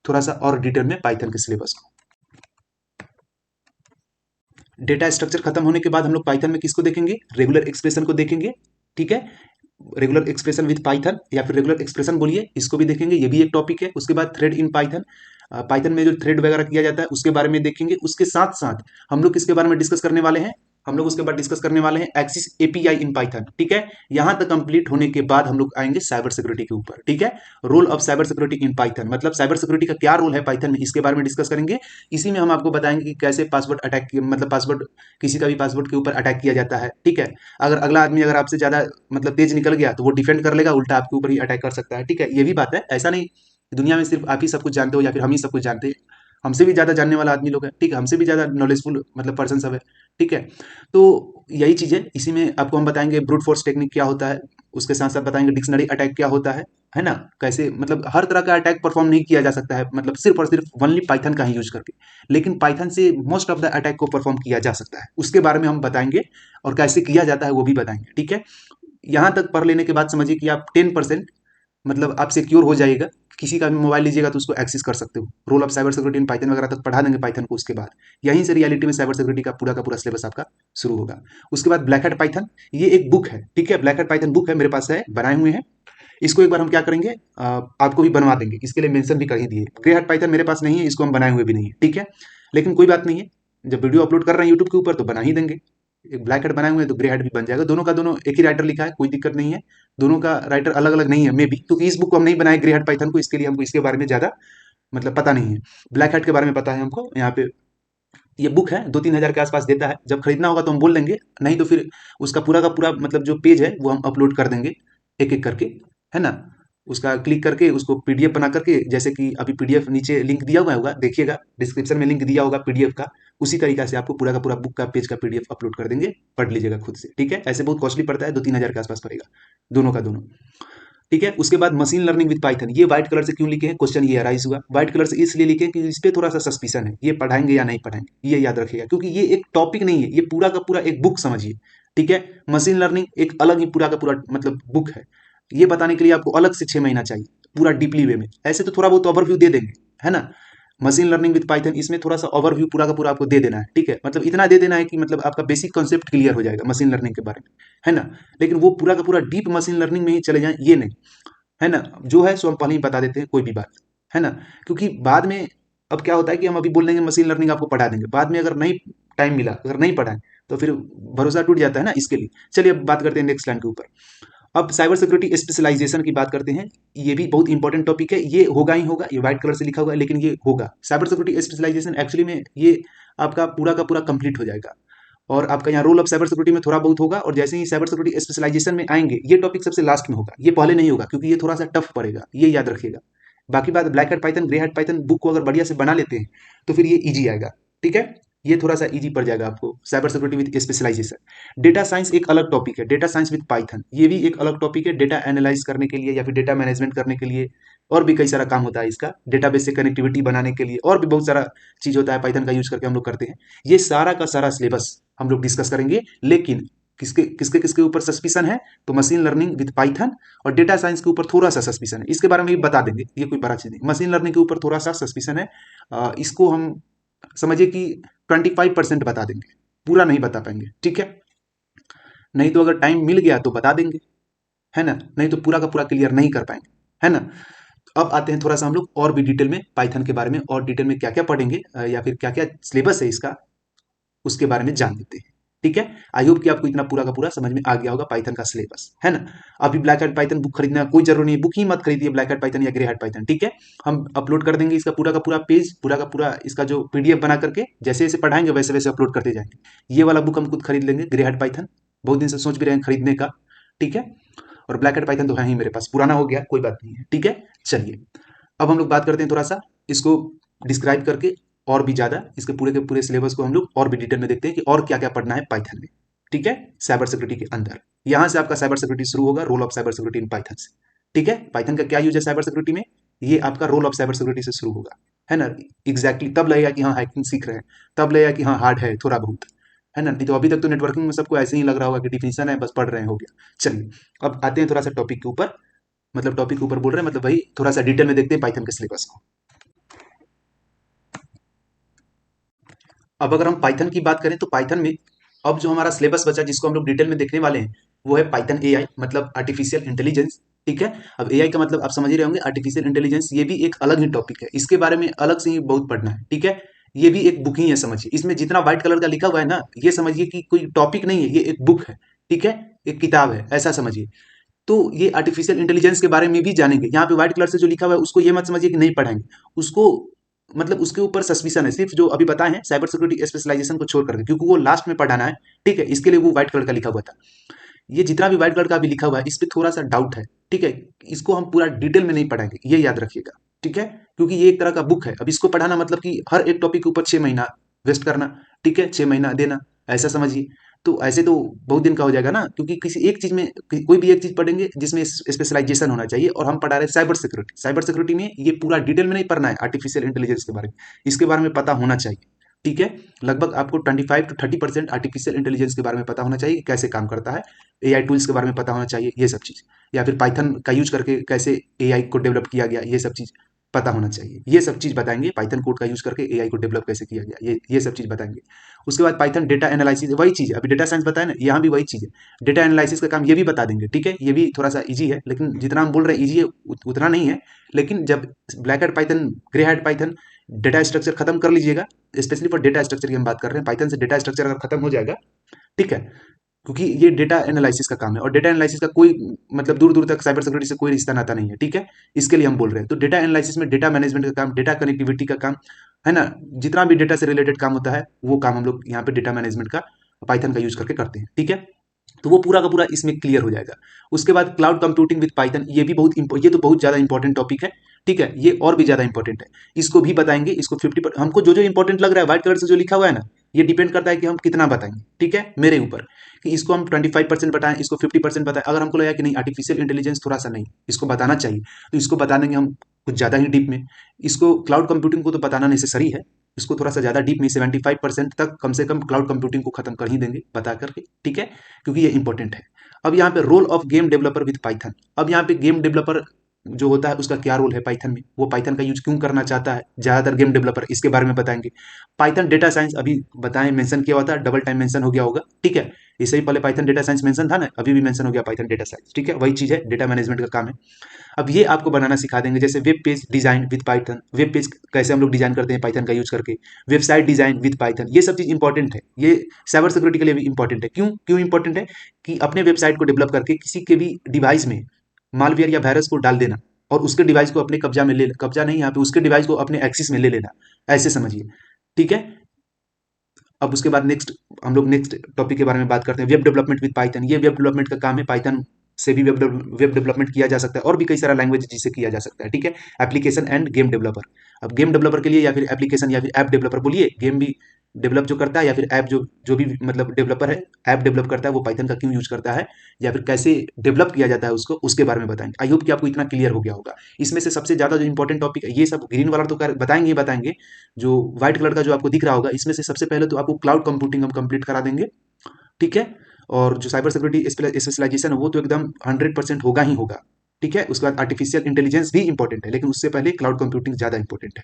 थोड़ा सा और डिटेल में पाइथन के सिलेबस को। डेटा स्ट्रक्चर खत्म होने के बाद हम लोग पाइथन में किसको देखेंगे, रेगुलर एक्सप्रेशन को देखेंगे, ठीक है। रेगुलर एक्सप्रेशन विद पाइथन या फिर रेगुलर एक्सप्रेशन बोलिए, इसको भी देखेंगे, ये भी एक टॉपिक है। उसके बाद थ्रेड इन पाइथन, पाइथन में जो थ्रेड वगैरह किया जाता है उसके बारे में देखेंगे। उसके साथ साथ हम लोग किसके बारे में डिस्कस करने वाले हैं, हम लोग उसके बाद डिस्कस करने वाले हैं एक्सिस एपीआई इन पाइथन। ठीक है, यहां तक कंप्लीट होने के बाद हम लोग आएंगे साइबर सिक्योरिटी के ऊपर। ठीक है, role of cyber security in Python, मतलब साइबर सिक्योरिटी का क्या रोल है पाइथन में, इसके बारे में डिस्कस करेंगे। इसी में हम आपको बताएंगे कि कैसे पासवर्ड अटैक, मतलब पासवर्ड, किसी का भी पासवर्ड के ऊपर अटैक किया जाता है। ठीक है, अगर अगला आदमी अगर आपसे ज्यादा मतलब तेज निकल गया तो वो डिफेंड कर लेगा, उल्टा आपके ऊपर ही अटैक कर सकता है। ठीक है, ये भी बात है, ऐसा नहीं दुनिया में सिर्फ आप ही सब कुछ जानते हो या फिर हम ही सब कुछ जानते हैं, हमसे भी ज्यादा जानने वाला आदमी लोग है। ठीक है, हमसे भी ज्यादा नॉलेजफुल मतलब पर्सन सब है। ठीक है, तो यही चीज है, इसी में आपको हम बताएंगे ब्रूट फोर्स टेक्निक क्या होता है, उसके साथ साथ बताएंगे डिक्शनरी अटैक क्या होता है ना, कैसे मतलब हर तरह का अटैक परफॉर्म नहीं किया जा सकता है, मतलब सिर्फ और सिर्फ ओनली पाइथन का ही यूज करके, लेकिन पाइथन से मोस्ट ऑफ द अटैक को परफॉर्म किया जा सकता है, उसके बारे में हम बताएंगे और कैसे किया जाता है वो भी बताएंगे। ठीक है, यहां तक पढ़ लेने के बाद समझिए कि आप 10% मतलब आप सिक्योर हो जाएगा, किसी का भी मोबाइल लीजिएगा तो उसको एक्सेस कर सकते हो। Role of cyber security in Python वगैरह तक पढ़ा देंगे पाइथन को, उसके बाद यहीं से रियलिटी में साइबर सिक्योरिटी का पूरा सिलेबस आपका शुरू होगा। उसके बाद ब्लैक हैट पाइथन, ये एक बुक है। ठीक है, ब्लैक हैट पाइथन बुक है, मेरे पास है, बनाए हुए हैं। इसको एक बार हम क्या करेंगे, आपको भी बनवा देंगे, इसके लिए मेंशन भी कर ही दिए। ग्रे हैट पाइथन मेरे पास नहीं है, इसको हम बनाए हुए भी नहीं है। ठीक है, लेकिन कोई बात नहीं है, जब वीडियो अपलोड कर रहे हैं यूट्यूब के ऊपर तो बना ही देंगे। एक ब्लैक हेड बनाए हुए हैं तो ग्रे हेड भी बन जाएगा, दोनों का दोनों एक ही राइटर लिखा है, कोई दिक्कत नहीं है। दोनों का राइटर अलग अलग नहीं है मे बी, क्योंकि इस बुक को हम नहीं बनाए ग्रे हेड पाइथन को, इसके लिए हमको इसके बारे में ज्यादा मतलब पता नहीं है। ब्लैक हेड के बारे में पता है हमको। यहाँ पे ये बुक है, 2-3 हज़ार के आसपास देता है, जब खरीदना होगा तो हम बोल देंगे, नहीं तो फिर उसका पूरा का पूरा मतलब जो पेज है वो हम अपलोड कर देंगे एक एक करके, है ना। उसका क्लिक करके उसको पीडीएफ बना करके, जैसे कि अभी पीडीएफ नीचे लिंक दिया हुआ होगा, देखिएगा डिस्क्रिप्शन में लिंक दिया होगा पीडीएफ का, उसी तरीका से आपको पूरा का पूरा बुक का पेज का पीडीएफ अपलोड कर देंगे, पढ़ लीजिएगा खुद से। ठीक है, ऐसे बहुत कॉस्टली पड़ता है, 2-3 हज़ार के आसपास पड़ेगा दोनों का दोनों। ठीक है, उसके बाद मशीन लर्निंग विद पाइथन, ये व्हाइट कलर से क्यों लिखे हैं, क्वेश्चन ये अराइज हुआ। व्हाइट कलर से इसलिए लिखे कि इस पे थोड़ा सा सस्पिशन है, ये पढ़ाएंगे या नहीं पढ़ाएंगे, ये याद रखिएगा, क्योंकि ये एक टॉपिक नहीं है, ये पूरा का पूरा एक बुक समझिए। ठीक है, मशीन लर्निंग एक अलग ही पूरा का पूरा मतलब बुक है, ये बताने के लिए आपको अलग से 6 महीना चाहिए पूरा डीपली वे में। ऐसे तो थोड़ा बहुत ओवरव्यू दे देंगे, है ना। मशीन लर्निंग विद पाइथन, इसमें थोड़ा सा ओवरव्यू पूरा का पूरा आपको दे देना है। ठीक है, मतलब इतना दे देना है कि मतलब आपका बेसिक कॉन्सेप्ट क्लियर हो जाएगा मशीन लर्निंग के बारे में, है ना। लेकिन वो पूरा का पूरा डीप मशीन लर्निंग में ही चले जाएं, ये नहीं, है ना। जो है सो हम पहले ही बता देते हैं, कोई भी बात, है ना। क्योंकि बाद में अब क्या होता है कि हम अभी बोल देंगे मशीन लर्निंग आपको पढ़ा देंगे, बाद में अगर नहीं टाइम मिला, अगर नहीं पढ़ाएं तो फिर भरोसा टूट जाता है ना, इसके लिए। चलिए अब बात करते हैं नेक्स्ट लाइन के ऊपर। अब साइबर सिक्योरिटी स्पेशलाइजेशन की बात करते हैं, ये भी बहुत इंपॉर्टेंट टॉपिक है, ये होगा ही होगा, ये व्हाइट कलर से लिखा हुआ है लेकिन ये होगा। साइबर सिक्योरिटी स्पेशलाइजेशन एक्चुअली में ये आपका पूरा का पूरा कंप्लीट हो जाएगा, और आपका यहाँ रोल ऑफ साइबर सिक्योरिटी में थोड़ा बहुत होगा, और जैसे ही साइबर सिक्योरिटी स्पेशलाइजेशन में आएंगे ये टॉपिक सबसे लास्ट में होगा, ये पहले नहीं होगा, क्योंकि ये थोड़ा सा टफ पड़ेगा, ये याद रखिएगा। बाकी बात black head Python grey head Python book को अगर बढ़िया से बना लेते हैं तो फिर ये इजी आएगा। ठीक है, ये थोड़ा सा इजी पड़ जाएगा आपको, cyber security with specialisation. Data science एक अलग टॉपिक है, डेटा साइंस विद पाइथन, ये भी एक अलग टॉपिक है, डेटा एनालाइज करने के लिए या फिर डेटा मैनेजमेंट करने के लिए, और भी कई सारा काम होता है इसका, डेटाबेस से कनेक्टिविटी बनाने के लिए, और भी बहुत सारा चीज होता है पाइथन का यूज करके हम लोग करते हैं। ये सारा का सारा सिलेबस हम लोग डिस्कस करेंगे, लेकिन किसके किसके किसके ऊपर सस्पिशन है, तो मशीन लर्निंग विद पाइथन और डेटा साइंस के ऊपर थोड़ा सा सस्पिशन है, इसके बारे में भी बता देंगे, ये कोई बड़ा चीज नहीं। मशीन लर्निंग के ऊपर थोड़ा सा सस्पिशन है, इसको हम समझिए कि 25% बता देंगे, पूरा नहीं बता पाएंगे। ठीक है, नहीं तो अगर टाइम मिल गया तो बता देंगे, है ना, नहीं तो पूरा का पूरा क्लियर नहीं कर पाएंगे, है ना। अब आते हैं थोड़ा सा हम लोग और भी डिटेल में पाइथन के बारे में, और डिटेल में क्या क्या पढ़ेंगे या फिर क्या क्या सिलेबस है इसका, उसके बारे में जान लेते हैं। ठीक है, आई होप कि आपको इतना पूरा का पूरा समझ में आ गया होगा पाइथन का सिलेबस, है ना। अभी ब्लैक हेड पाइथन बुक खरीदना कोई जरूरी नहीं, बुक ही मत खरीदिए ब्लैक हेड पाइथन या ग्रे हेड पाइथन। ठीक है, हम अपलोड कर देंगे इसका पूरा का पूरा पेज, पूरा का पूरा इसका जो पीडीएफ बना करके, जैसे जैसे पढ़ाएंगे वैसे वैसे अपलोड करते जाएंगे। ये वाला बुक हम खुद खरीद लेंगे, ग्रे हेड पाइथन, बहुत दिन से सोच भी रहे हैं खरीदने का। ठीक है, और ब्लैक हेड पाइथन तो है ही मेरे पास, पुराना हो गया, कोई बात नहीं है। ठीक है, चलिए अब हम लोग बात करते हैं थोड़ा सा इसको डिस्क्राइब करके, और भी ज्यादा इसके पूरे के पूरे सिलेबस को हम लोग और भी डिटेल में देखते हैं कि और क्या क्या पढ़ना है पाइथन में। ठीक है, साइबर सिक्योरिटी के अंदर यहां से आपका साइबर सिक्योरिटी शुरू होगा, role of cyber security in Python से। ठीक है, पाइथन का क्या यूज है साइबर सिक्योरिटी में, ये आपका रोल ऑफ साइबर सिक्योरिटी से शुरू होगा, है ना। एग्जैक्टली तब लगेगा कि हाँ हैकिंग सीख रहे हैं, तब लगेगा कि हाँ हार्ड है थोड़ा बहुत, है ना। नहीं तो अभी तक तो नेटवर्किंग में सबको ऐसे ही लग रहा होगा कि डिफिनेशन है बस पढ़ रहे हैं, हो गया। चलिए अब आते हैं थोड़ा सा टॉपिक के ऊपर, मतलब टॉपिक के ऊपर बोल रहे हैं, मतलब वही थोड़ा सा डिटेल में देखते हैं पाइथन के सिलेबस को। अब अगर हम पाइथन की बात करें तो पाइथन में अब जो हमारा सिलेबस बचा जिसको हम लोग डिटेल में देखने वाले हैं, वो है पाइथन एआई, मतलब आर्टिफिशियल इंटेलिजेंस। ठीक है, अब एआई का मतलब आप समझ ही रहे होंगे, आर्टिफिशियल इंटेलिजेंस, ये भी एक अलग ही टॉपिक है, इसके बारे में अलग से ही बहुत पढ़ना है। ठीक है, ये भी एक बुक ही है समझिए, इसमें जितना व्हाइट कलर का लिखा हुआ है ना, ये समझिए कि कोई टॉपिक नहीं है, ये एक बुक है। ठीक है, एक किताब है, ऐसा समझिए। तो ये आर्टिफिशियल इंटेलिजेंस के बारे में भी जानेंगे। यहाँ पे व्हाइट कलर से जो लिखा हुआ है उसको ये मत समझिए कि नहीं पढ़ाएंगे, उसको मतलब उसके ऊपर सस्पिशन है, सिर्फ जो अभी बताए हैं साइबर सिक्योरिटी स्पेशलाइजेशन को छोड़ करके, क्योंकि वो लास्ट में पढ़ाना है। ठीक है, इसके लिए वो व्हाइट कलर का लिखा हुआ था। ये जितना भी व्हाइट कलर का अभी लिखा हुआ है, इस पे थोड़ा सा डाउट है। ठीक है, इसको हम पूरा डिटेल में नहीं पढ़ाएंगे, ये याद रखिएगा। ठीक है, क्योंकि ये एक तरह का बुक है, अब इसको पढ़ाना मतलब कि हर एक टॉपिक के ऊपर 6 महीना वेस्ट करना। ठीक है, 6 महीना देना, ऐसा समझिए। तो ऐसे तो बहुत दिन का हो जाएगा ना, क्योंकि किसी एक चीज में कोई भी एक चीज पढ़ेंगे जिसमें स्पेशलाइजेशन होना चाहिए, और हम पढ़ा रहे हैं साइबर सिक्योरिटी। साइबर सिक्योरिटी में ये पूरा डिटेल में नहीं पढ़ना है आर्टिफिशियल इंटेलिजेंस के बारे में, इसके बारे में पता होना चाहिए। ठीक है, लगभग आपको 25 to 30% आर्टिफिशियल इंटेलिजेंस के बारे में पता होना चाहिए, कैसे काम करता है। एआई टूल्स के बारे में पता होना चाहिए, ये सब चीज़। या फिर पाइथन का यूज करके कैसे एआई को डेवलप किया गया, ये सब चीज़ पता होना चाहिए। ये सब चीज़ बताएंगे, पाइथन कोड का यूज करके एआई को डेवलप कैसे किया गया, ये सब चीज़ बताएंगे। उसके बाद पाइथन डेटा एनालिसिस, वही चीज़ है, अभी डेटा साइंस बताया ना, यहाँ भी वही चीज़ है। डेटा एनालिसिस का काम ये भी बता देंगे। ठीक है, ये भी थोड़ा सा ईजी है, लेकिन जितना हम बोल रहे हैं ईजी है उतना नहीं है। लेकिन जब black head Python, grey head Python, data structure खत्म कर लीजिएगा, स्पेशली फॉर डेटा स्ट्रक्चर की हम बात कर रहे हैं, पाइथन से डेटा स्ट्रक्चर अगर खत्म हो जाएगा, ठीक है, क्योंकि ये डेटा एनालिसिस का काम है, और डेटा एनालिसिस का कोई मतलब दूर दूर तक साइबर सिक्योरिटी से कोई रिश्ता नाता नहीं है। ठीक है, इसके लिए हम बोल रहे हैं। तो डेटा एनालिसिस में डेटा मैनेजमेंट का काम, डेटा कनेक्टिविटी का काम है ना, जितना भी डेटा से रिलेटेड काम होता है वो काम हम लोग यहाँ पे डेटा मैनेजमेंट का पाइथन का यूज करके करते हैं। ठीक है, तो वो पूरा का पूरा इसमें क्लियर हो जाएगा। उसके बाद क्लाउड कंप्यूटिंग विद पाइथन, ये भी ये तो बहुत ज़्यादा इंपॉर्टेंट टॉपिक है। ठीक है, ये और भी ज़्यादा इंपॉर्टेंट है, इसको भी बताएंगे। इसको 50 हमको जो जो इंपॉर्टेंट लग रहा है व्हाइट कलर से जो लिखा हुआ है ना, ये डिपेंड करता है कि हम कितना बताएंगे। ठीक है, मेरे ऊपर कि इसको हम 25% बताएं, इसको 50% बताएं। अगर हमको लगा कि नहीं आर्टिफिशियल इंटेलिजेंस थोड़ा सा नहीं, इसको बताना चाहिए, तो इसको बता देंगे हम कुछ ज़्यादा ही डीप में। इसको क्लाउड कंप्यूटिंग को तो बताना नेसेसरी है, इसको थोड़ा सा ज़्यादा डीप में 75% तक कम से कम क्लाउड कंप्यूटिंग को खत्म कर ही देंगे बता करके। ठीक है, क्योंकि ये इंपॉर्टेंट है। अब यहाँ पे role of game developer with Python, अब यहाँ पे गेम डेवलपर जो होता है उसका क्या रोल है पाइथन में, वो पाइथन का यूज क्यों करना चाहता है ज्यादातर गेम डेवलपर, इसके बारे में बताएंगे। पाइथन डेटा साइंस अभी बताएं, मेंशन किया हुआ था, डबल टाइम मेंशन हो गया होगा। ठीक है, इससे ही पहले पाइथन डेटा साइंस मेंशन था ना, अभी भी मेंशन हो गया पाइथन डेटा साइंस। ठीक है, वही चीज है, डेटा मैनेजमेंट का काम है। अब ये आपको बनाना सिखा देंगे, जैसे web page design with Python, web page कैसे हम लोग डिजाइन करते हैं पाइथन का यूज करके, वेबसाइट डिजाइन विद पाइथन, ये सब चीज इंपॉर्टेंट है। ये साइबर सिक्योरिटी के लिए भी इंपॉर्टेंट है। क्यों क्यों इंपॉर्टेंट है? कि अपने वेबसाइट को डेवलप करके किसी के भी डिवाइस में मालवेयर या वायरस को डाल देना, और उसके डिवाइस को अपने कब्जा में ले, कब्जा नहीं, यहाँ पे उसके डिवाइस को अपने एक्सिस में ले लेना, ऐसे समझिए। ठीक है, अब उसके बाद नेक्स्ट हम लोग नेक्स्ट टॉपिक के बारे में बात करते हैं, वेब डेवलपमेंट विद पाइथन। ये वेब डेवलपमेंट का काम है, पाइथन से भी वेब डेवलपमेंट किया जा सकता है, और भी कई सारा लैंग्वेज जिससे किया जा सकता है। ठीक है, एप्लीकेशन एंड गेम डेवलपर, अब गेम डेवलपर के लिए या फिर एप्लीकेशन या फिर ऐप डेवलपर बोलिए, गेम भी डेवलप जो करता है या फिर ऐप जो जो भी मतलब डेवलपर है, ऐप डेवलप करता है, वो पाइथन का क्यों यूज करता है या फिर कैसे डेवलप किया जाता है उसको, उसके बारे में बताएंगे। आई होप कि आपको इतना क्लियर हो गया होगा। इसमें से सबसे ज्यादा जो इंपॉर्टेंट टॉपिक है, ये सब ग्रीन वाला तो बताएंगे ही बताएंगे, जो व्हाइट कलर का जो आपको दिख रहा होगा, इसमें से सबसे पहले तो आपको क्लाउड कंप्यूटिंग हम कंप्लीट करा देंगे। ठीक है, और जो साइबर सिक्योरिटी स्पेशलाइजेशन है वो तो एकदम 100% होगा ही होगा। ठीक है, उसके बाद आर्टिफिशियल इंटेलिजेंस भी इंपॉर्टेंट है, लेकिन उससे पहले क्लाउड कंप्यूटिंग ज्यादा इंपॉर्टेंट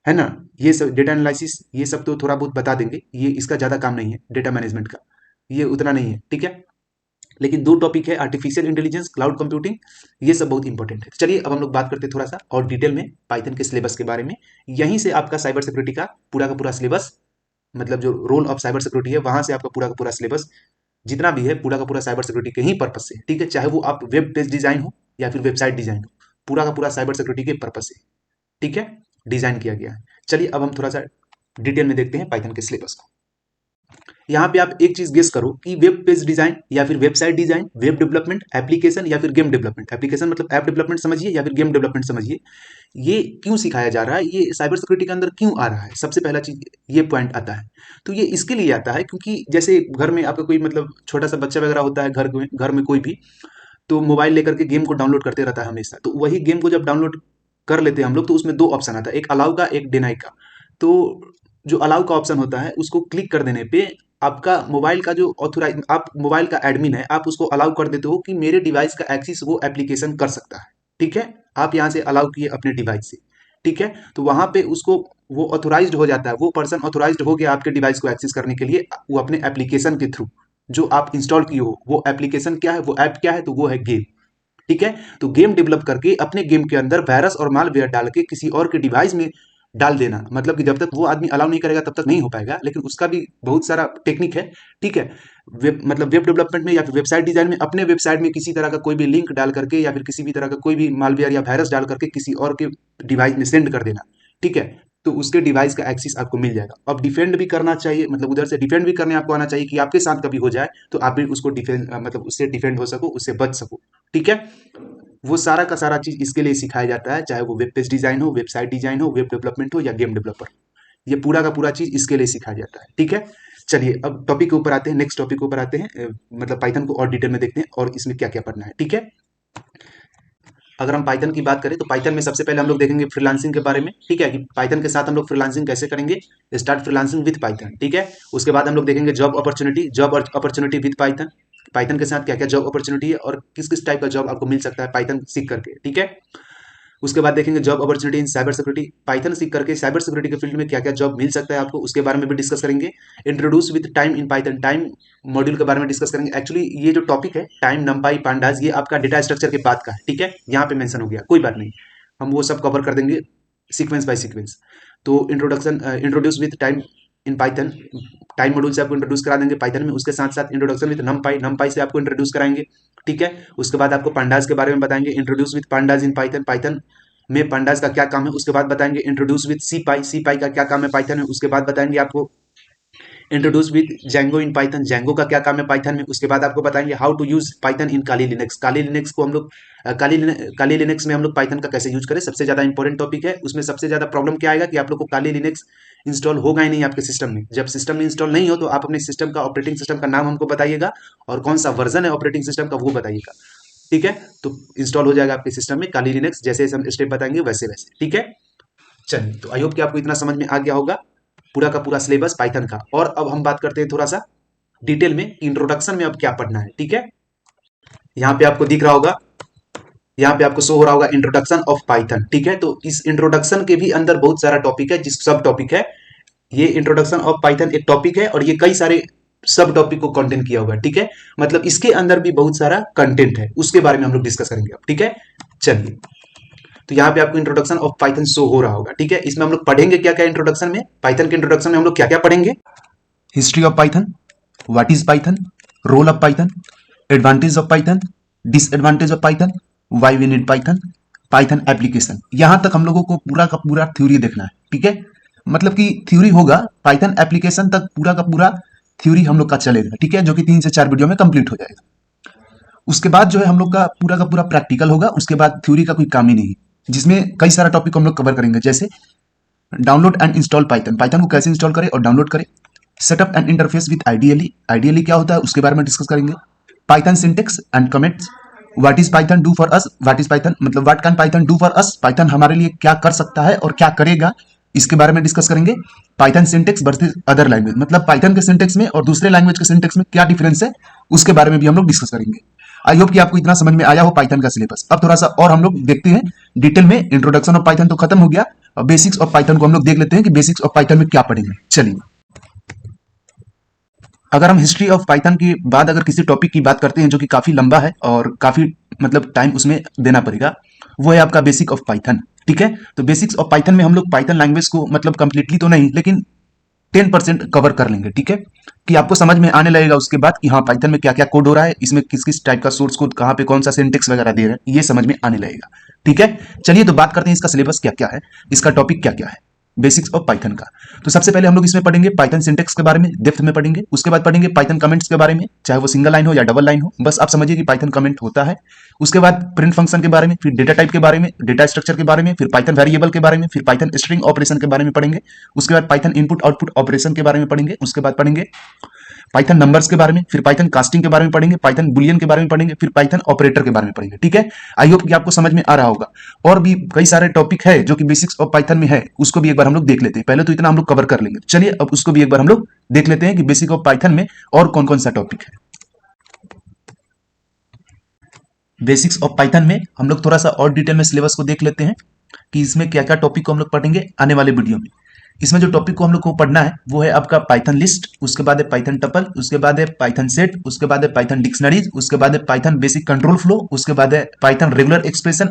है ना। ये सब डेटा एनालिसिस ये सब तो थोड़ा बहुत बता देंगे, ये इसका ज्यादा काम नहीं है डेटा मैनेजमेंट का, ये उतना नहीं है। ठीक है, लेकिन दो टॉपिक है, आर्टिफिशियल इंटेलिजेंस, क्लाउड कंप्यूटिंग, ये सब बहुत इंपॉर्टेंट है। चलिए अब हम लोग बात करते हैं थोड़ा सा और डिटेल में पाइथन के सिलेबस के बारे में। यहीं से आपका साइबर सिक्योरिटी का पूरा सिलेबस, मतलब जो रोल ऑफ साइबर सिक्योरिटी है, वहां से आपका पूरा सिलेबस जितना भी है पूरा का पूरा साइबर सिक्योरिटी के ही पर्पज से। ठीक है, चाहे वो आप वेब पेज डिजाइन हो या फिर वेबसाइट डिजाइन हो, पूरा का पूरा साइबर सिक्योरिटी के पर्पज से, ठीक है, डिजाइन किया गया है। चलिए अब हम थोड़ा सा डिटेल में देखते हैं पाइथन के सिलेबस को। यहाँ पे आप एक चीज गेस करो कि वेब पेज डिजाइन या फिर website design, web development, application या फिर गेम डेवलपमेंट, एप्लीकेशन मतलब ऐप डेवलपमेंट समझिए या फिर गेम डेवलपमेंट समझिए, ये क्यों सिखाया जा रहा है, ये साइबर सिक्योरिटी के अंदर क्यों आ रहा है, सबसे पहला चीज ये पॉइंट आता है। तो ये इसके लिए आता है क्योंकि जैसे घर में आपका कोई मतलब छोटा सा बच्चा वगैरह होता है, घर में कोई भी, तो मोबाइल लेकर के गेम को डाउनलोड करते रहता है हमेशा। तो वही गेम को जब डाउनलोड कर लेते हैं हम लोग, तो उसमें दो ऑप्शन आता है, एक अलाउ का, एक डिनाई का। तो जो अलाउ का ऑप्शन होता है उसको क्लिक कर देने पे आपका मोबाइल का जो ऑथोराइज, आप मोबाइल का एडमिन है, आप उसको अलाउ कर देते हो कि मेरे डिवाइस का एक्सेस वो एप्लीकेशन कर सकता है। ठीक है, आप यहाँ से अलाउ किए अपने डिवाइस से। ठीक है, तो वहां पे उसको वो ऑथोराइज्ड हो जाता है, वो पर्सन ऑथोराइज्ड हो गया आपके डिवाइस को एक्सेस करने के लिए, वो अपने एप्लीकेशन के थ्रू। जो आप इंस्टॉल किए हो वो एप्लीकेशन क्या है, वो ऐप क्या है, तो वो है गेम। ठीक है, तो गेम डेवलप करके अपने गेम के अंदर वायरस और मालवेयर डाल के किसी और के डिवाइस में डाल देना, मतलब कि जब तक वो आदमी अलाउ नहीं करेगा तब तक नहीं हो पाएगा, लेकिन उसका भी बहुत सारा टेक्निक है। ठीक है, वेब डेवलपमेंट में या फिर वेबसाइट डिजाइन में अपने वेबसाइट में किसी तरह का कोई भी लिंक डाल करके या फिर किसी भी तरह का कोई भी मालवेयर या वायरस डाल करके किसी और के डिवाइस में सेंड कर देना। ठीक है, तो उसके डिवाइस का एक्सेस आपको मिल जाएगा। अब डिफेंड भी करना चाहिए, मतलब उधर से डिफेंड भी करने आपको आना चाहिए कि आपके साथ कभी हो जाए तो आप भी उसको डिफेंड, मतलब उससे डिफेंड हो सको, उससे बच सको। ठीक है, वो सारा का सारा चीज इसके लिए सिखाया जाता है, चाहे वो वेब पेज डिजाइन हो, वेबसाइट डिजाइन हो, वेब डेवलपमेंट हो या गेम डेवलपर, ये पूरा का पूरा चीज इसके लिए सिखाया जाता है। ठीक है, चलिए अब टॉपिक के ऊपर आते हैं, नेक्स्ट टॉपिक के ऊपर आते हैं, मतलब पाइथन को और डिटेल में देखते हैं और इसमें क्या क्या पढ़ना है। ठीक है, अगर हम पाइथन की बात करें तो पाइथन में सबसे पहले हम लोग देखेंगे फ्रीलांसिंग के बारे में। ठीक है, कि पाइथन के साथ हम लोग फ्रीलांसिंग कैसे करेंगे, स्टार्ट फ्रीलांसिंग विद पाइथन। ठीक है, उसके बाद हम लोग देखेंगे job opportunity with Python, Python के साथ क्या क्या जॉब अपॉर्चुनिटी है और किस किस टाइप का जॉब आपको मिल सकता है पाइथन सीख करके। ठीक है, उसके बाद देखेंगे job opportunity in cyber security, Python सीख करके साइबर सिक्योरिटी के फील्ड में क्या क्या जॉब मिल सकता है आपको, उसके बारे में भी डिस्कस करेंगे। Introduce with time in Python, time module के बारे में डिस्कस करेंगे। एक्चुअली ये जो टॉपिक है टाइम, नंपाई, पांडास, ये आपका डेटा स्ट्रक्चर के बाद का है। ठीक है, यहाँ पे मेंशन हो गया, कोई बात नहीं, हम वो सब कवर कर देंगे सीक्वेंस बाय सीक्वेंस। तो introduce with time in Python, time module से आपको इंट्रोड्यूस करा देंगे पाइथन में, उसके साथ साथ इंट्रोडक्शन विद नमपाई, नमपाई से आपको इंट्रोड्यूस कराएंगे। ठीक है, उसके बाद आपको पांडास के बारे में बताएंगे, introduce with pandas in Python, Python में पांडास का क्या काम है, उसके बाद बताएंगे इंट्रोड्यूस विद सी पाई, सी पाई का क्या काम है पाइथन में, उसके बाद बताएंगे आपको introduce with Django in Python, Django का क्या काम है पाइथन में, उसके बाद आपको बताएंगे how to use Python in Kali Linux, Kali Linux को हम लोग काली लिनक्स में हम लोग पाइथन का कैसे यूज करें, सबसे ज्यादा इंपॉर्टेंट टॉपिक है। उसमें सबसे ज्यादा प्रॉब्लम क्या आएगा कि आप लोग को काली लिनक्स इंस्टॉल होगा ही नहीं आपके सिस्टम में। जब सिस्टम में इंस्टॉल नहीं हो तो आप अपने सिस्टम का, ऑपरेटिंग सिस्टम का नाम हमको बताइएगा और कौन सा वर्जन है ऑपरेटिंग सिस्टम का वो बताइएगा। ठीक है, तो इंस्टॉल हो जाएगा आपके सिस्टम में काली लिनक्स, जैसे हम स्टेप बताएंगे वैसे वैसे। ठीक है, चलिए, तो आई होप कि आपको इतना समझ में आ गया होगा पूरा का पूरा सिलेबस पाइथन का। और अब हम बात करते हैं थोड़ा सा डिटेल में, इंट्रोडक्शन में अब क्या पढ़ना है। ठीक है, यहाँ पे आपको दिख रहा होगा, यहाँ पे आपको शो हो रहा होगा इंट्रोडक्शन ऑफ पाइथन। ठीक है, तो इस इंट्रोडक्शन के भी अंदर बहुत सारा टॉपिक है, जिस सब टॉपिक है, ये इंट्रोडक्शन ऑफ पाइथन एक टॉपिक है और ये कई सारे सब टॉपिक को कंटेंट किया हुआ है। ठीक है, मतलब इसके अंदर भी बहुत सारा कंटेंट है, उसके बारे में हम लोग डिस्कस करेंगे अब। ठीक है, चलिए, तो यहाँ पे आपको इंट्रोडक्शन ऑफ पाइथन शो हो रहा होगा। ठीक है, इसमें हम लोग पढ़ेंगे क्या क्या इंट्रोडक्शन में, पाइथन के इंट्रोडक्शन में हम लोग क्या क्या पढ़ेंगे, history of Python, what is Python, role of Python, advantage of Python, disadvantage of Python, why we need Python, Python application, यहां तक हम लोगों को पूरा का पूरा थ्योरी देखना है। ठीक है, मतलब कि थ्योरी होगा, पाइथन एप्लीकेशन तक पूरा का पूरा थ्योरी हम लोग का चलेगा। ठीक है, जो कि 3 से 4 वीडियो में कंप्लीट हो जाएगा। उसके बाद जो है हम लोग का पूरा प्रैक्टिकल होगा, उसके बाद थ्योरी का कोई काम ही नहीं, जिसमें कई सारा टॉपिक हम लोग कवर करेंगे, जैसे download and install Python, Python को कैसे इंस्टॉल करें और डाउनलोड करें, setup and interface with IDLE, IDLE क्या होता है उसके बारे में डिस्कस करेंगे, Python syntax and comments, what is Python do for us, what is Python मतलब what can Python do for us, Python हमारे लिए क्या कर सकता है और क्या करेगा, इसके बारे में डिस्कस करेंगे। Python syntax versus other language, मतलब पाइथन के सिंटेक्स में और दूसरे लैंग्वेज के सिंटेक्स में क्या डिफरेंस है, उसके बारे में भी हम लोग डिस्कस करेंगे। आई होप कि आपको इतना समझ में आया हो पाइथन का सिलेबस। अब थोड़ा सा और हम लोग देखते हैं डिटेल में, इंट्रोडक्शन ऑफ पाइथन तो खत्म हो गया, अब बेसिक्स ऑफ पाइथन को हम लोग देख लेते हैं कि बेसिक्स ऑफ पाइथन में क्या पढ़ेंगे। चलिए, अगर हम हिस्ट्री ऑफ पाइथन के बाद अगर किसी टॉपिक की बात करते हैं जो कि काफी लंबा है और काफी मतलब टाइम उसमें देना पड़ेगा, वो है आपका बेसिक ऑफ पाइथन। ठीक है, तो बेसिक्स ऑफ पाइथन में हम लोग पाइथन लैंग्वेज को मतलब कंप्लीटली तो नहीं लेकिन 10% कवर कर लेंगे। ठीक है, कि आपको समझ में आने लगेगा उसके बाद कि हाँ पाइथन में क्या क्या कोड हो रहा है, इसमें किस किस टाइप का सोर्स कोड, कहाँ पे कौन सा सिंटेक्स वगैरह दे रहे हैं, ये समझ में आने लगेगा। ठीक है, चलिए तो बात करते हैं इसका सिलेबस क्या क्या है, इसका टॉपिक क्या क्या है बेसिक्स ऑफ पाइथन का। तो सबसे पहले हम लोग इसमें पढ़ेंगे पाइथन सिंटेक्स के बारे में, डेप्थ में पढ़ेंगे। उसके बाद पढ़ेंगे पाइथन कमेंट्स के बारे में, चाहे वो सिंगल लाइन हो या डबल लाइन हो, बस आप समझिए कि पाइथन कमेंट होता है। उसके बाद प्रिंट फंक्शन के बारे में, फिर डेटा टाइप के बारे में, डेटा स्ट्रक्चर के बारे में, फिर पाइथन वेरिएबल के बारे में, फिर पाइथन स्ट्रिंग ऑपरेशन के बारे में पढ़ेंगे। उसके बाद पाइथन इनपुट आउटपुट ऑपरेशन के बारे में पढ़ेंगे। उसके बाद पढ़ेंगे पाइथन नंबर्स के बारे में, फिर पाइथन कास्टिंग के बारे में पढ़ेंगे, पाइथन बुलियन के बारे में पढ़ेंगे, फिर पाइथन ऑपरेटर के बारे में पढ़ेंगे। ठीक है, आई होप कि आपको समझ में आ रहा होगा। और भी कई सारे टॉपिक है जो कि बेसिक्स ऑफ पाइथन में है, उसको भी एक बार हम लोग देख लेते हैं। पहले तो इतना हम लोग कवर कर लेंगे, चलिए अब उसको भी एक बार हम लोग देख लेते हैं कि बेसिक ऑफ पाइथन में और कौन कौन सा टॉपिक है। बेसिक्स ऑफ पाइथन में हम लोग थोड़ा सा और डिटेल में सिलेबस को देख लेते हैं कि इसमें क्या क्या टॉपिक को हम लोग पढ़ेंगे आने वाले वीडियो में। इसमें जो टॉपिक को हम लोग को पढ़ना है वो है आपका पाइथन लिस्ट, उसके बाद है पाइथन टपल, उसके बाद है पाइथन सेट, उसके बाद है पाइथन डिक्शनरीज, उसके बाद है पाइथन बेसिक कंट्रोल फ्लो, उसके बाद है पाइथन रेगुलर एक्सप्रेशन।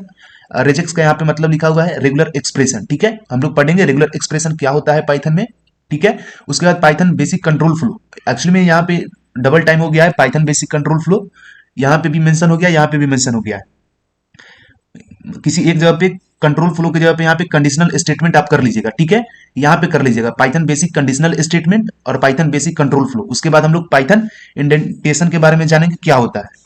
रेजेक्स का यहाँ पे मतलब लिखा हुआ है रेगुलर एक्सप्रेशन, ठीक है, हम लोग पढ़ेंगे रेगुलर एक्सप्रेशन क्या होता है पाइथन में, ठीक है। उसके बाद Python basic control flow, actually में यहाँ पे डबल टाइम हो गया है, पाइथन बेसिक कंट्रोल फ्लो यहाँ पे भी मेंशन हो गया, यहाँ पे भी मेंशन हो गया है। किसी एक जगह पे कंट्रोल फ्लो की जगह पे यहाँ पे कंडीशनल स्टेटमेंट आप कर लीजिएगा, ठीक है, यहाँ पे कर लीजिएगा पाइथन बेसिक कंडीशनल स्टेटमेंट और पाइथन बेसिक कंट्रोल फ्लो। उसके बाद हम लोग पाइथन इंडेंटेशन के बारे में जानेंगे क्या होता है।